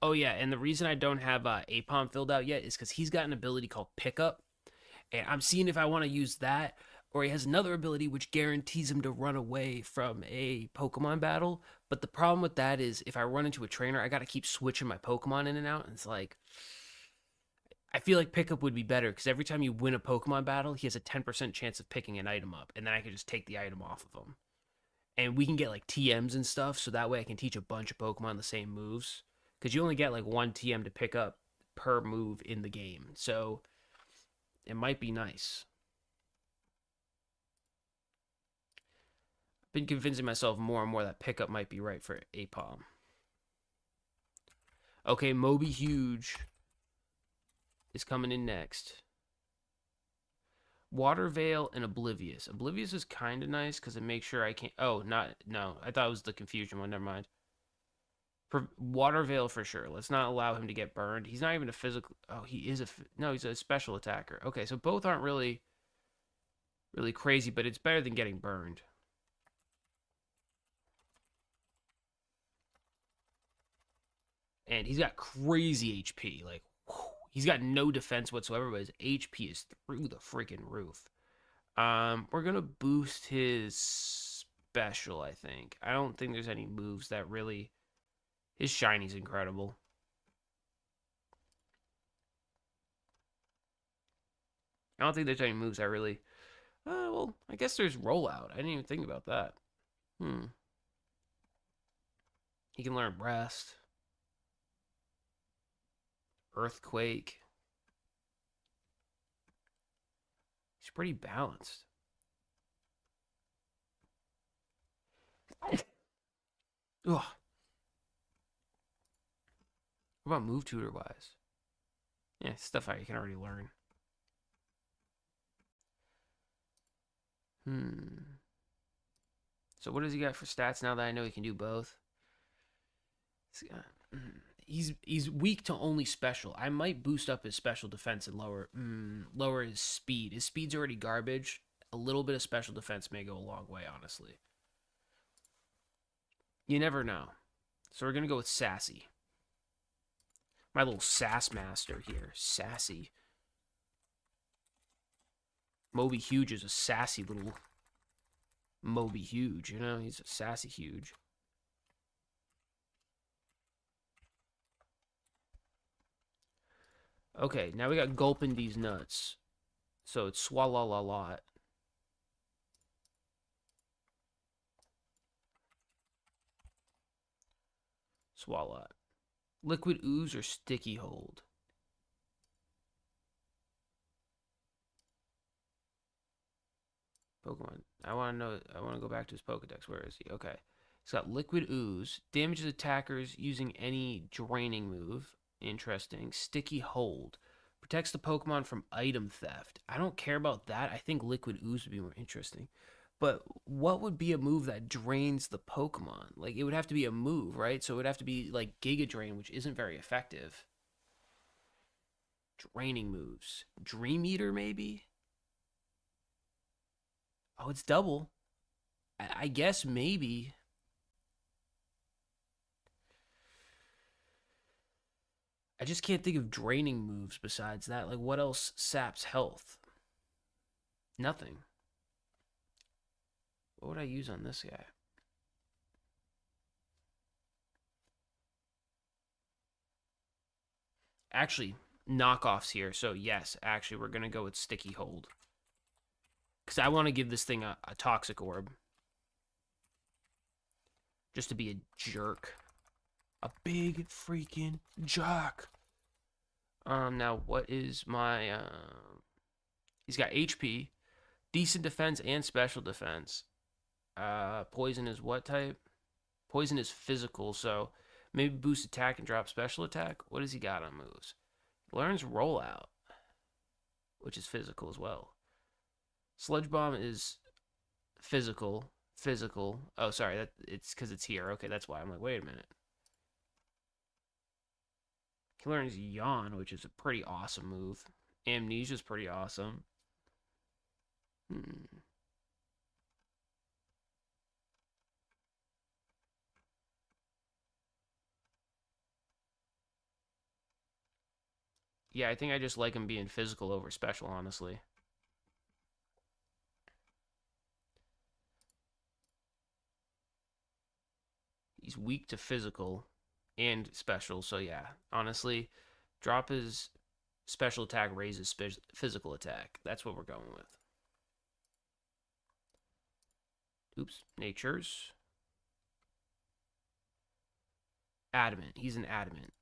Oh, yeah, and the reason I don't have Apom filled out yet is because he's got an ability called Pickup. And I'm seeing if I want to use that, or he has another ability which guarantees him to run away from a Pokemon battle. But the problem with that is if I run into a trainer, I got to keep switching my Pokemon in and out. And it's like, I feel like Pickup would be better because every time you win a Pokemon battle, he has a 10% chance of picking an item up. And then I can just take the item off of him. And we can get like TMs and stuff, so that way I can teach a bunch of Pokemon the same moves. Because you only get like one TM to pick up per move in the game. So it might be nice. I've been convincing myself more and more that Pickup might be right for Apom. Okay, Moby Huge is coming in next. Water Veil and Oblivious. Oblivious is kind of nice because it makes sure I can't... Oh, no. I thought it was the Confusion one. Never mind. For Water Veil for sure. Let's not allow him to get burned. He's not even a physical... Oh, he is a... No, he's a special attacker. Okay, so both aren't really crazy, but it's better than getting burned. And he's got crazy HP. Like, whew, he's got no defense whatsoever, but his HP is through the freaking roof. We're going to boost his special, I think. I don't think there's any moves that really... His shiny's incredible. I don't think there's any moves that really... well, I guess there's Rollout. I didn't even think about that. He can learn Rest. Earthquake. He's pretty balanced. Ugh. What about move tutor wise? Yeah, stuff I can already learn. So what does he got for stats now that I know he can do both? He's weak to only special. I might boost up his special defense and lower his speed. His speed's already garbage. A little bit of special defense may go a long way, honestly. You never know. So we're going to go with Sassy. My little sass master here. Sassy. Moby Huge is a sassy little Moby Huge, you know? He's a sassy huge. Okay, now we got Gulping These Nuts. So it's Swallow-la-lot. Swallow. Liquid Ooze or Sticky Hold? Pokemon. I want to know. I want to go back to his Pokedex. Where is he? Okay. He's got Liquid Ooze. Damages attackers using any draining move. Interesting. Sticky Hold. Protects the Pokemon from item theft. I don't care about that. I think Liquid Ooze would be more interesting. But what would be a move that drains the Pokemon? Like, it would have to be a move, right? So it would have to be like Giga Drain, which isn't very effective. Draining moves. Dream Eater, maybe? Oh, it's double. I guess maybe. I just can't think of draining moves besides that. Like, what else saps health? Nothing. What would I use on this guy? Actually, knockoffs here. So, yes, actually, we're going to go with Sticky Hold. Because I want to give this thing a Toxic Orb. Just to be a jerk. A big freaking jerk. Now, what is my... he's got HP, decent defense, and special defense. Poison is what type? Poison is physical, so maybe boost attack and drop special attack. What does he got on moves? Learns rollout, which is physical as well. Sludge Bomb is physical. Oh, sorry, it's because it's here. Okay, that's why. I'm like, wait a minute. He learns Yawn, which is a pretty awesome move. Amnesia is pretty awesome. Yeah, I think I just like him being physical over special, honestly. He's weak to physical and special, so yeah, honestly, drop his special attack, raises physical attack. That's what we're going with. Oops, natures. Adamant. He's an adamant.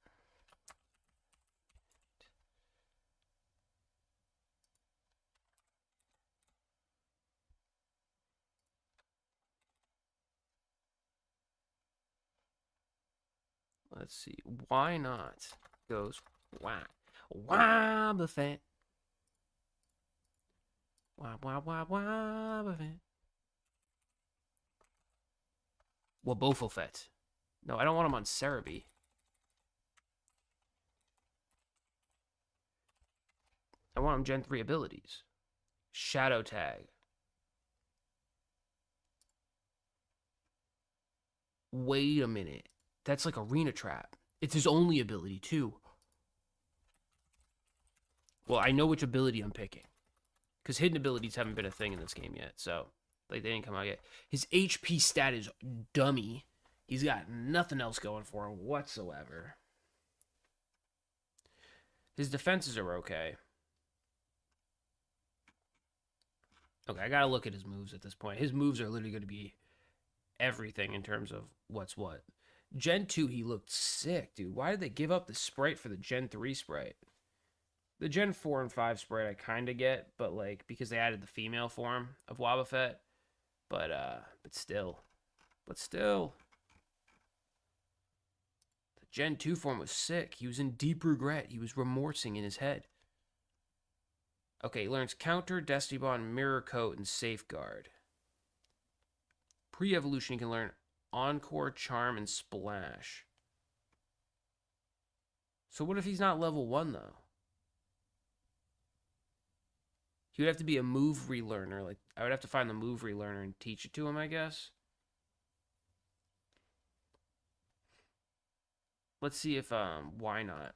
Let's see. Why not? Goes whack. Wobbuffet. Wobbuffet. Wobbuffet. No, I don't want him on Cerebi. I want him Gen 3 abilities. Shadow Tag. Wait a minute. That's like Arena Trap. It's his only ability, too. Well, I know which ability I'm picking. Because hidden abilities haven't been a thing in this game yet, so... Like, they didn't come out yet. His HP stat is dummy. He's got nothing else going for him whatsoever. His defenses are okay. Okay, I gotta look at his moves at this point. His moves are literally going to be everything in terms of what's what. Gen 2, he looked sick, dude. Why did they give up the sprite for the Gen 3 sprite? The Gen 4 and 5 sprite I kind of get, but like, because they added the female form of Wobbuffet. But still. The Gen 2 form was sick. He was in deep regret. He was remorsing in his head. Okay, he learns Counter, Destiny Bond, Mirror Coat, and Safeguard. Pre-evolution, he can learn Encore, Charm, and Splash. So what if he's not level 1, though? He would have to be a move relearner. Like, I would have to find the move relearner and teach it to him, I guess. Let's see if, why not?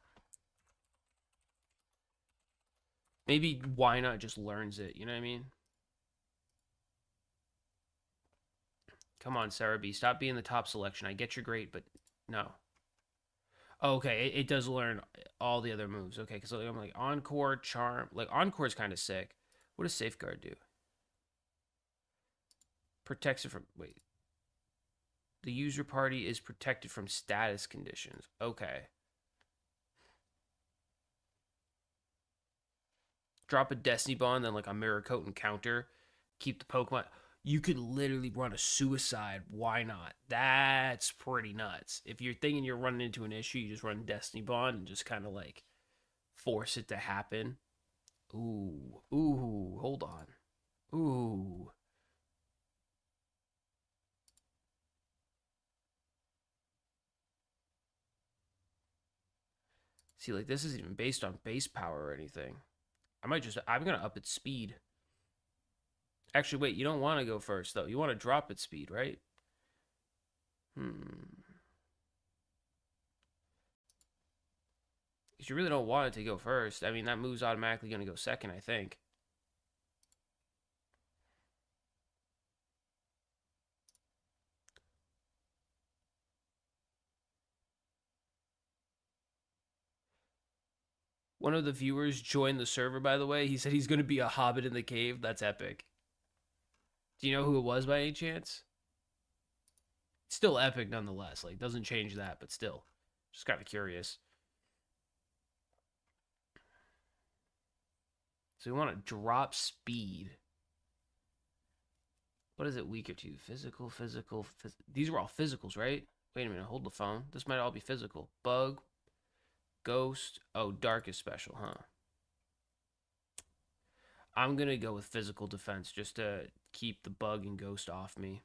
Maybe why not just learns it, you know what I mean? Come on, Cerebi, stop being the top selection. I get your grade, but no. Oh, okay, it does learn all the other moves. Okay, because I'm like Encore, Charm. Like, Encore is kind of sick. What does Safeguard do? Protects it from... Wait. The user party is protected from status conditions. Okay. Drop a Destiny Bond, then like a Mirror Coat and Counter. Keep the Pokemon... You could literally run a suicide. Why not? That's pretty nuts. If you're thinking you're running into an issue, you just run Destiny Bond and just kind of like force it to happen. Ooh. Ooh. Hold on. Ooh. See, like, this isn't even based on base power or anything. I'm going to up its speed. Actually, wait, you don't want to go first, though. You want to drop its speed, right? Because you really don't want it to go first. I mean, that move's automatically going to go second, I think. One of the viewers joined the server, by the way. He said he's going to be a hobbit in the cave. That's epic. Do you know who it was by any chance? It's still epic nonetheless. Like, doesn't change that, but still. Just kind of curious. So we want to drop speed. What is it weaker to? Physical. These were all physicals, right? Wait a minute. Hold the phone. This might all be physical. Bug. Ghost. Oh, dark is special, huh? I'm going to go with physical defense just to keep the bug and ghost off me.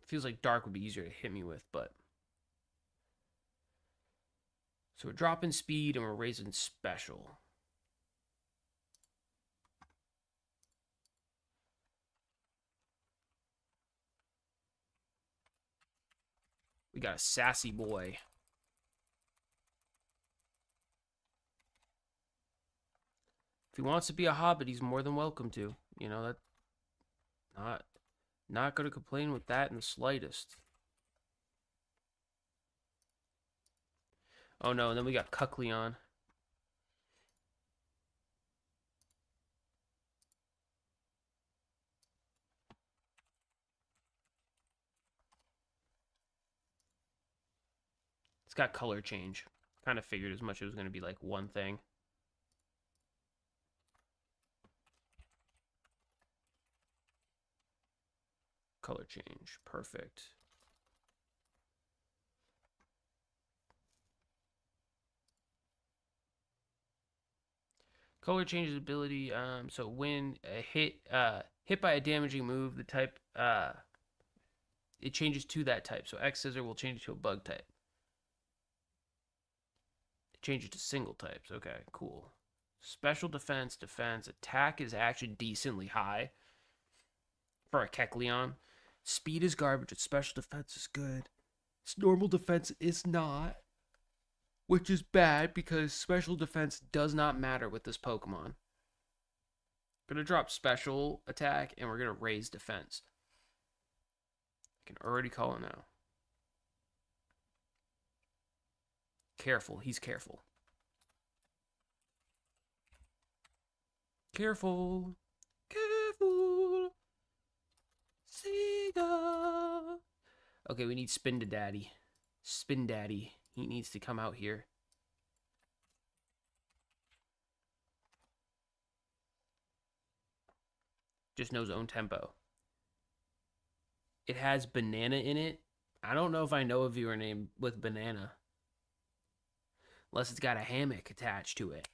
Feels like dark would be easier to hit me with, but... So we're dropping speed and we're raising special. We got a sassy boy. If he wants to be a hobbit, he's more than welcome to. You know, that not going to complain with that in the slightest. Oh no, and then we got Kukleon. It's got color change. Kind of figured as much it was going to be like one thing. Color change. Perfect. Color changes ability. So when a hit by a damaging move, the type it changes to that type. So X Scissor will change it to a bug type. It changes to single types. Okay, cool. Special defense, attack is actually decently high for a Kecleon. Speed is garbage, and special defense is good. Normal defense is not, which is bad because special defense does not matter with this Pokemon. We're going to drop special attack, and we're going to raise defense. I can already call it now. Careful. He's careful. Careful. Careful. Sega. Okay, we need Spin to Daddy. Spin Daddy. He needs to come out here. Just knows own tempo. It has banana in it. I don't know if I know a viewer named with banana. Unless it's got a hammock attached to it.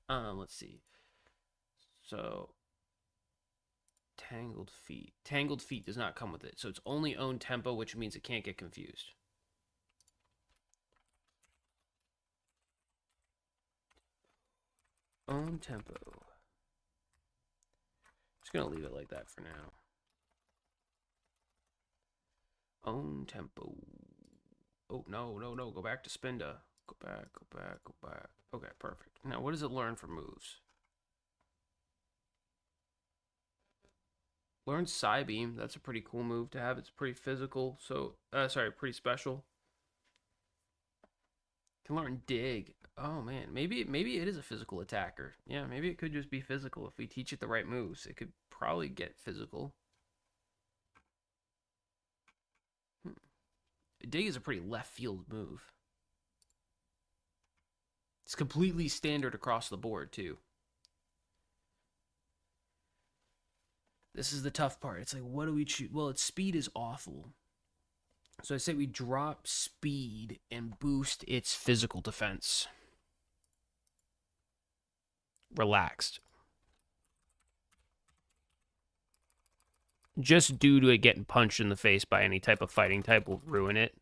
Let's see. So, Tangled Feet. Tangled Feet does not come with it. So it's only own tempo, which means it can't get confused. Own tempo. Just going to leave it like that for now. Own tempo. Oh, no. Go back to Spinda. Go back. Okay, perfect. Now, what does it learn for moves? Learn Psybeam. That's a pretty cool move to have. It's pretty physical. So, pretty special. Can learn Dig. Oh, man. Maybe it is a physical attacker. Yeah, maybe it could just be physical. If we teach it the right moves, it could probably get physical. Dig is a pretty left field move. It's completely standard across the board, too. This is the tough part. It's like, what do we choose? Well, its speed is awful. So I say we drop speed and boost its physical defense. Relaxed. just due to it getting punched in the face by any type of fighting type will ruin it.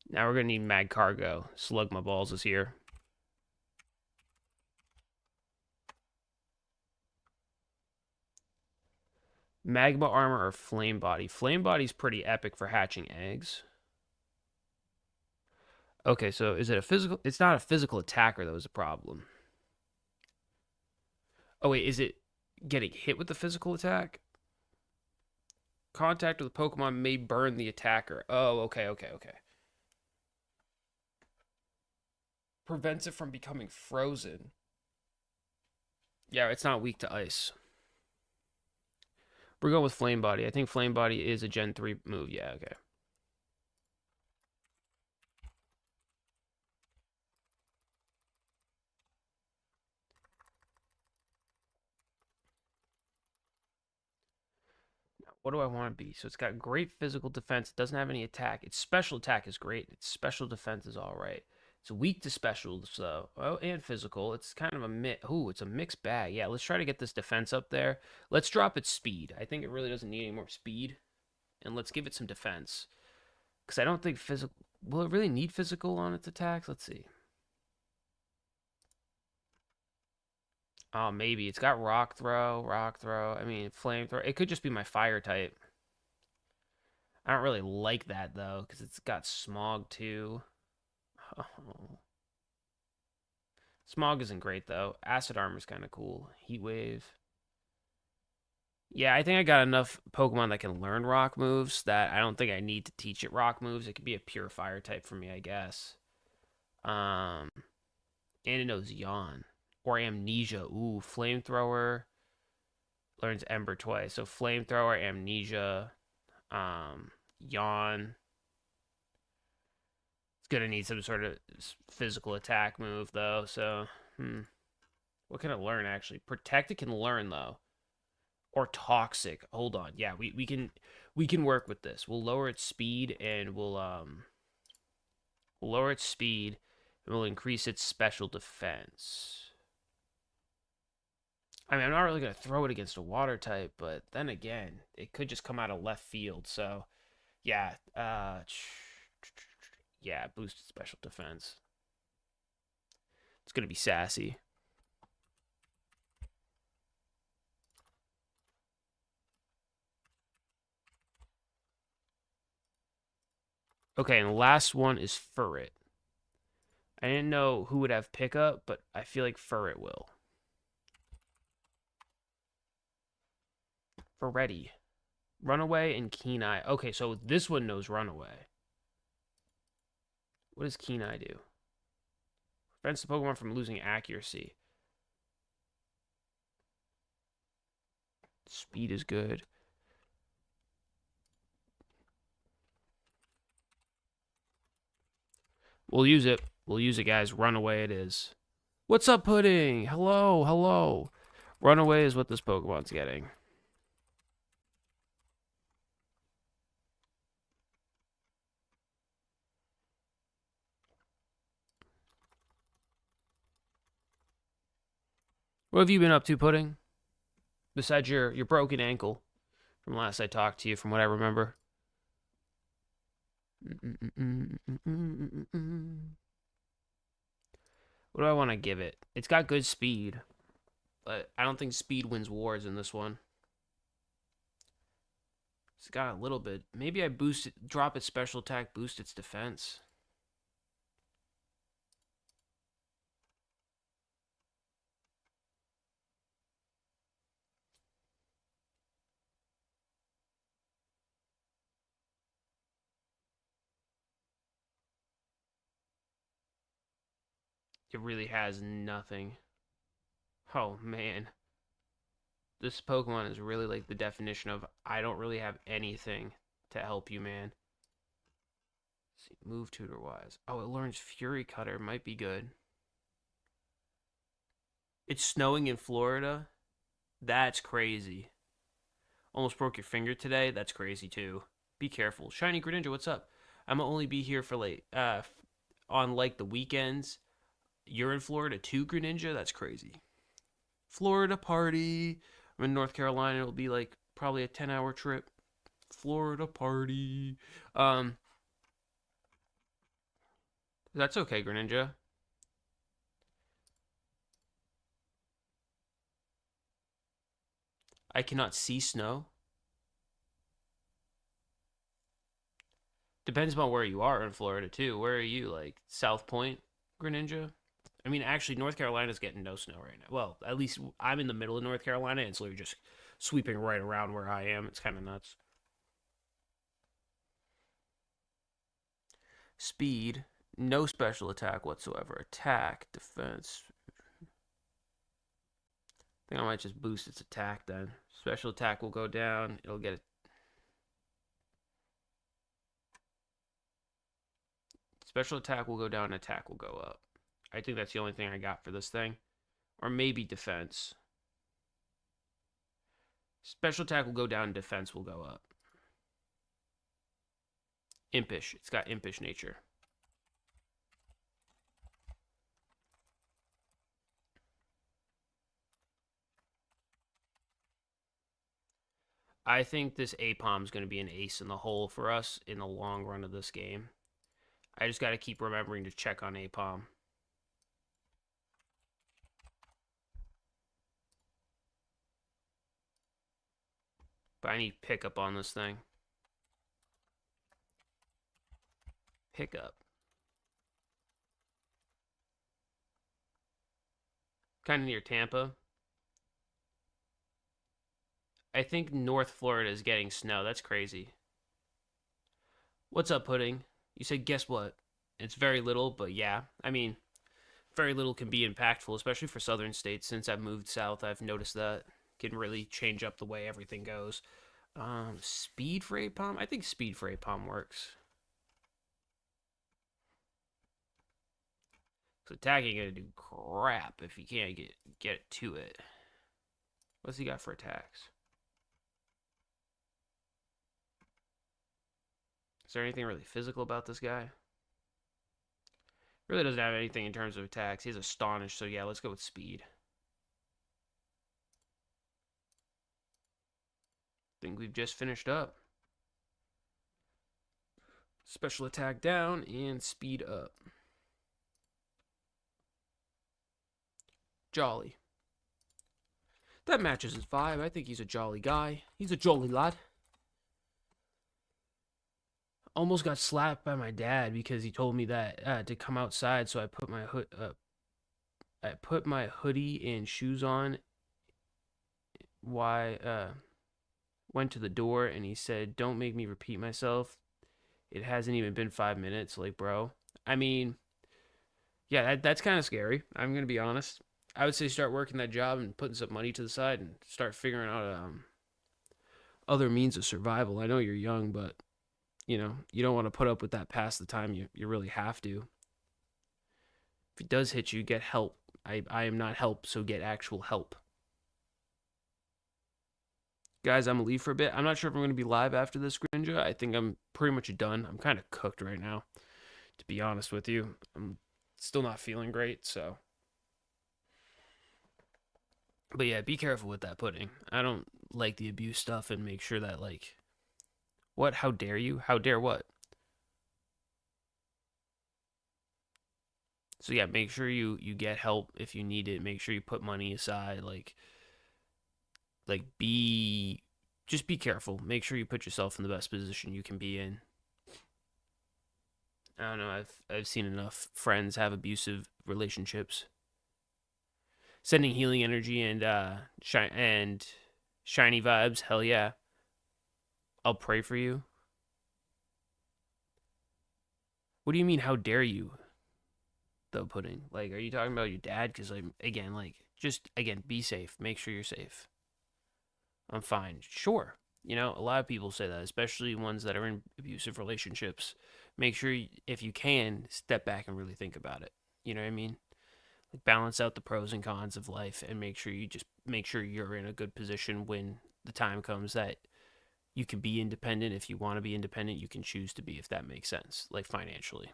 Now we're going to need Mag Cargo. Slug My Balls is here. Magma Armor or Flame Body? Flame Body's pretty epic for hatching eggs. Okay, so is it a physical? It's not a physical attacker that was a problem. Oh, wait, is it getting hit with the physical attack? Contact with a Pokemon may burn the attacker. Oh, okay. Prevents it from becoming frozen. Yeah, it's not weak to ice. We're going with Flame Body. I think Flame Body is a Gen 3 move. Yeah, okay. Now, what do I want to be? So it's got great physical defense. It doesn't have any attack. Its special attack is great. Its special defense is all right. It's weak to special, so and physical. It's kind of a it's a mixed bag. Yeah, let's try to get this defense up there. Let's drop its speed. I think it really doesn't need any more speed, and let's give it some defense. Because I don't think physical. Will it really need physical on its attacks? Let's see. Oh, maybe it's got rock throw. I mean, flame throw. It could just be my fire type. I don't really like that though, because it's got smog too. Oh. Smog isn't great though. Acid armor's kind of cool. Heat wave. Yeah, I think I got enough Pokemon that can learn rock moves that I don't think I need to teach it rock moves. It could be a pure fire type for me, I guess. And it knows Yawn or Amnesia. Ooh, Flamethrower learns Ember twice. So Flamethrower, Amnesia, Yawn. It's gonna need some sort of physical attack move though. So, what can it learn actually? Protect it can learn though, or Toxic. Hold on, yeah, we can work with this. We'll lower its speed and we'll lower its speed and we'll increase its special defense. I mean, I'm not really going to throw it against a water type, but then again, it could just come out of left field. So, yeah, yeah, boosted special defense. It's going to be sassy. Okay, and the last one is Furret. I didn't know who would have pickup, but I feel like Furret will. Ferretti. Runaway and Keen Eye. Okay, so this one knows Runaway. What does Keen Eye do? Prevents the Pokemon from losing accuracy. Speed is good. We'll use it. We'll use it, guys. Runaway it is. What's up, Pudding? Hello. Runaway is what this Pokemon's getting. What have you been up to, Pudding? Besides your broken ankle from last I talked to you, from what I remember. What do I want to give it? It's got good speed, but I don't think speed wins wars in this one. It's got a little bit. Maybe I boost it, drop its special attack, boost its defense. It really has nothing. Oh, man. This Pokemon is really like the definition of I don't really have anything to help you, man. Let's see, move tutor wise. Oh, it learns Fury Cutter. Might be good. It's snowing in Florida. That's crazy. Almost broke your finger today. That's crazy too. Be careful. Shiny Greninja, what's up? I'm gonna only be here for like on like the weekends. You're in Florida too, Greninja? That's crazy. Florida party. I'm in North Carolina. It'll be like probably a 10-hour trip. Florida party. That's okay, Greninja. I cannot see snow. Depends on where you are in Florida too. Where are you? Like South Point, Greninja? I mean, actually, North Carolina's getting no snow right now. Well, at least I'm in the middle of North Carolina, and it's literally just sweeping right around where I am. It's kind of nuts. Speed, no special attack whatsoever. Attack, defense. I think I might just boost its attack then. Special attack will go down. It'll get it. Special attack will go down, attack will go up. I think that's the only thing I got for this thing. Or maybe defense. Special attack will go down, defense will go up. Impish. It's got impish nature. I think this Apom is going to be an ace in the hole for us in the long run of this game. I just got to keep remembering to check on Apom. But I need pickup on this thing. Pickup. Kind of near Tampa. I think North Florida is getting snow. That's crazy. What's up, Pudding? You said, guess what? It's very little, but yeah. I mean, very little can be impactful, especially for southern states. Since I've moved south, I've noticed that can really change up the way everything goes. Speed for Apom? I think speed for Apom works. So attacking gonna do crap if you can't get it to it. What's he got for attacks? Is there anything really physical about this guy? Really doesn't have anything in terms of attacks. He's astonished, so yeah, let's go with speed. Think we've just finished up. Special attack down and speed up. Jolly. That matches his vibe. I think he's a jolly guy. He's a jolly lad. Almost got slapped by my dad because he told me that to come outside, so I put my hoodie and shoes on. Went to the door and he said, "Don't make me repeat myself. It hasn't even been 5 minutes." Like, bro. I mean, yeah, that's kind of scary. I'm gonna be honest. I would say start working that job and putting some money to the side and start figuring out other means of survival. I know you're young, but you know, you don't want to put up with that past the time you really have to. If it does hit you, get help. I am not help, so get actual help. Guys, I'm going to leave for a bit. I'm not sure if I'm going to be live after this, Greninja. I think I'm pretty much done. I'm kind of cooked right now, to be honest with you. I'm still not feeling great, so. But yeah, be careful with that pudding. I don't like the abuse stuff, and make sure that, like, what? How dare you? How dare what? So yeah, make sure you get help if you need it. Make sure you put money aside. Like just be careful. Make sure you put yourself in the best position you can be in. I don't know. I've seen enough friends have abusive relationships. Sending healing energy and shiny vibes. Hell yeah. I'll pray for you. What do you mean? How dare you? Though, pudding. Like, are you talking about your dad? Because just be safe. Make sure you're safe. I'm fine. Sure. You know, a lot of people say that, especially ones that are in abusive relationships. Make sure, if you can, step back and really think about it. You know what I mean? Like, balance out the pros and cons of life and make sure you're in a good position when the time comes that you can be independent. If you want to be independent, you can choose to be, if that makes sense, like financially.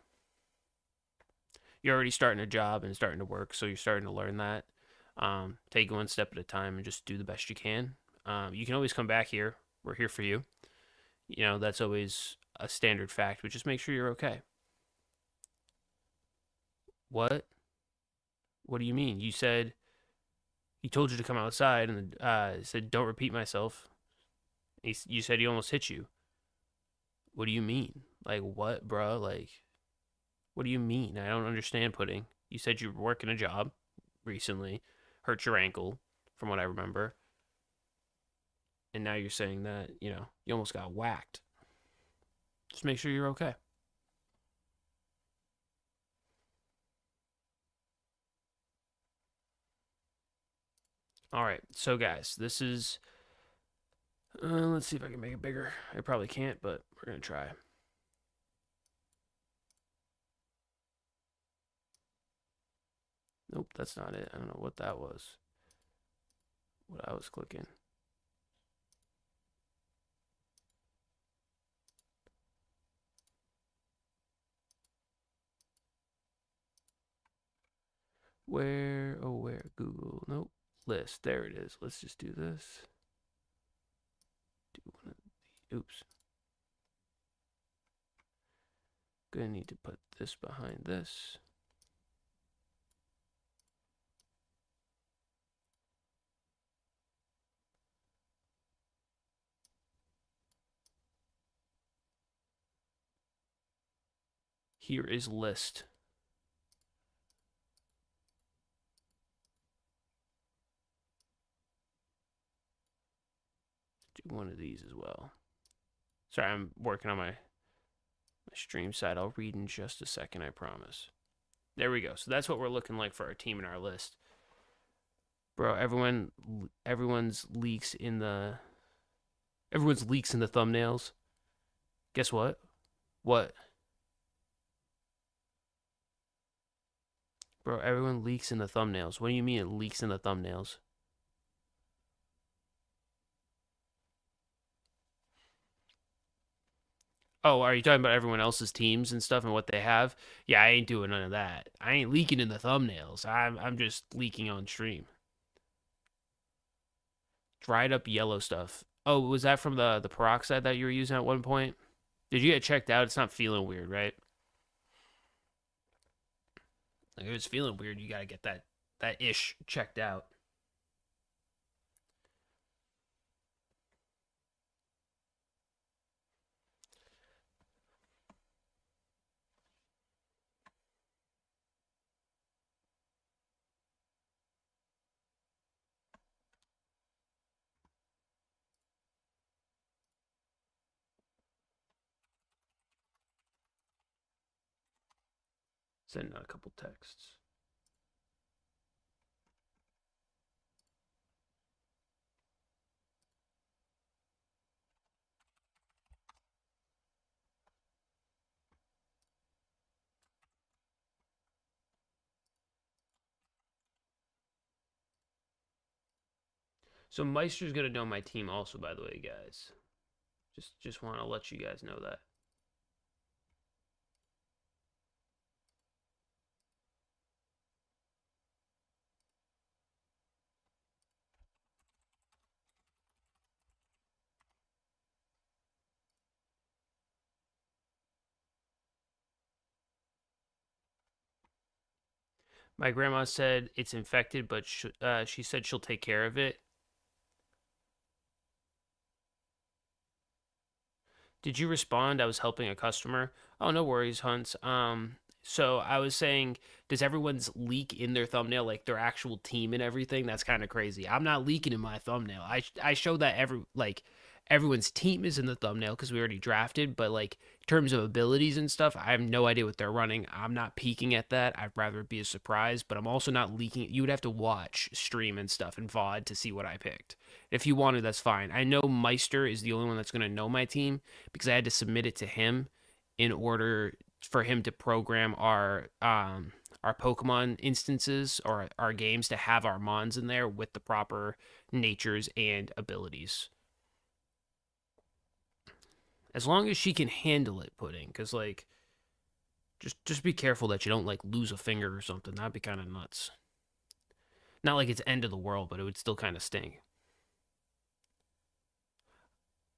You're already starting a job and starting to work, so you're starting to learn that. Take one step at a time and just do the best you can. You can always come back here. We're here for you. You know, that's always a standard fact, but just make sure you're okay. What? What do you mean? You said he told you to come outside and said, don't repeat myself. You said he almost hit you. What do you mean? Like, what, bro? Like, what do you mean? I don't understand, Pudding. You said you were working a job recently, hurt your ankle, from what I remember. And now you're saying that, you know, you almost got whacked. Just make sure you're okay. All right, so guys, this is. Let's see if I can make it bigger. I probably can't, but we're gonna try. Nope, that's not it. I don't know what that was. What I was clicking. Where? Oh, where? Google. Nope. List. There it is. Let's just do this. Do one of the. Oops. Gonna need to put this behind this. Here is list. Do one of these as well. Sorry, I'm working on my stream side. I'll read in just a second, I promise. There we go. So that's what we're looking like for our team and our list. Bro, everyone's leaks in the thumbnails. Guess what? What? Bro, everyone leaks in the thumbnails. What do you mean it leaks in the thumbnails? Oh, are you talking about everyone else's teams and stuff and what they have? Yeah, I ain't doing none of that. I ain't leaking in the thumbnails. I'm just leaking on stream. Dried up yellow stuff. Oh, was that from the peroxide that you were using at one point? Did you get checked out? It's not feeling weird, right? Like if it's feeling weird, you gotta get that ish checked out. Send out a couple texts. So Meister's gonna know my team also, by the way, guys. Just want to let you guys know that. My grandma said it's infected, but she said she'll take care of it. Did you respond? I was helping a customer. Oh, no worries, Hunts. So I was saying, does everyone's leak in their thumbnail, like their actual team and everything? That's kind of crazy. I'm not leaking in my thumbnail. I show that everyone's team is in the thumbnail because we already drafted, but like in terms of abilities and stuff, I have no idea what they're running. I'm not peeking at that. I'd rather it be a surprise, but I'm also not leaking. You would have to watch stream and stuff and VOD to see what I picked. If you wanted, that's fine. I know Meister is the only one that's going to know my team because I had to submit it to him in order for him to program our Pokemon instances or our games to have our Mons in there with the proper natures and abilities. As long as she can handle it, Pudding, because like, just be careful that you don't like lose a finger or something. That'd be kind of nuts. Not like it's end of the world, but it would still kind of sting.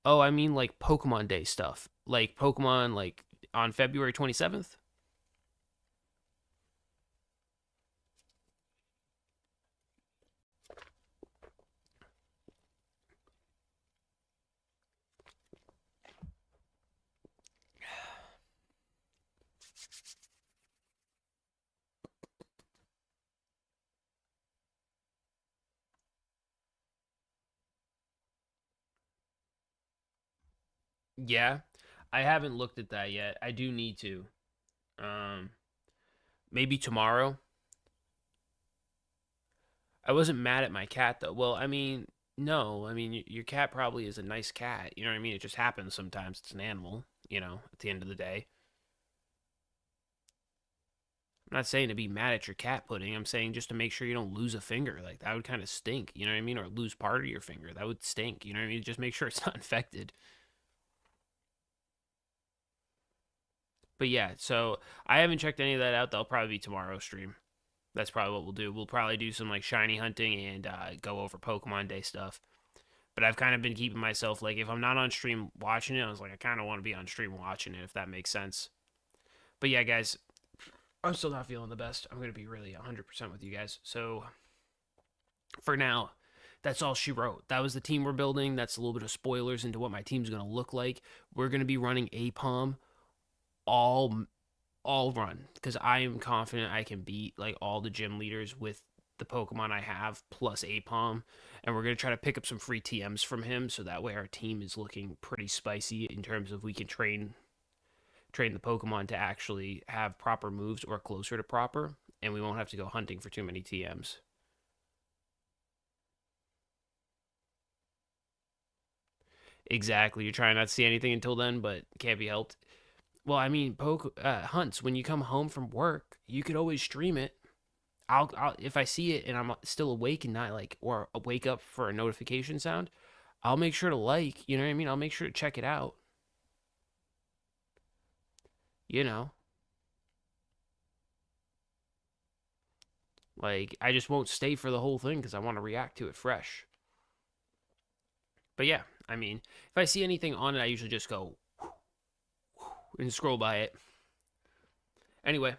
Oh, I mean like Pokemon Day stuff. Like Pokemon like on February 27th. Yeah. I haven't looked at that yet. I do need to. Um Maybe tomorrow. I wasn't mad at my cat though. Well, I mean, no. I mean, your cat probably is a nice cat. You know what I mean? It just happens sometimes. It's an animal, at the end of the day. I'm not saying to be mad at your cat pudding. I'm saying just to make sure you don't lose a finger. Like that would kind of stink, you know what I mean? Or lose part of your finger. That would stink, you know what I mean? Just make sure it's not infected. But yeah, so I haven't checked any of that out. That'll probably be tomorrow's stream. That's probably what we'll do. We'll probably do some like shiny hunting and go over Pokemon Day stuff. But I've kind of been keeping myself like if I'm not on stream watching it, I was like I kind of want to be on stream watching it if that makes sense. But yeah, guys, I'm still not feeling the best. I'm gonna be really 100% with you guys. So for now, that's all she wrote. That was the team we're building. That's a little bit of spoilers into what my team's gonna look like. We're gonna be running APOM all all run because I am confident I can beat like all the gym leaders with the Pokemon I have plus APOM, and we're gonna try to pick up some free TMs from him so that way our team is looking pretty spicy in terms of we can train the Pokemon to actually have proper moves or closer to proper, and we won't have to go hunting for too many TMs. Exactly. You're trying not to see anything until then, but can't be helped. Well, I mean, hunts. When you come home from work, you could always stream it. I'll if I see it and I'm still awake and not like or wake up for a notification sound, I'll make sure to like. You know what I mean? I'll make sure to check it out. You know, like I just won't stay for the whole thing because I want to react to it fresh. But yeah, I mean, if I see anything on it, I usually just go and scroll by it. Anyway,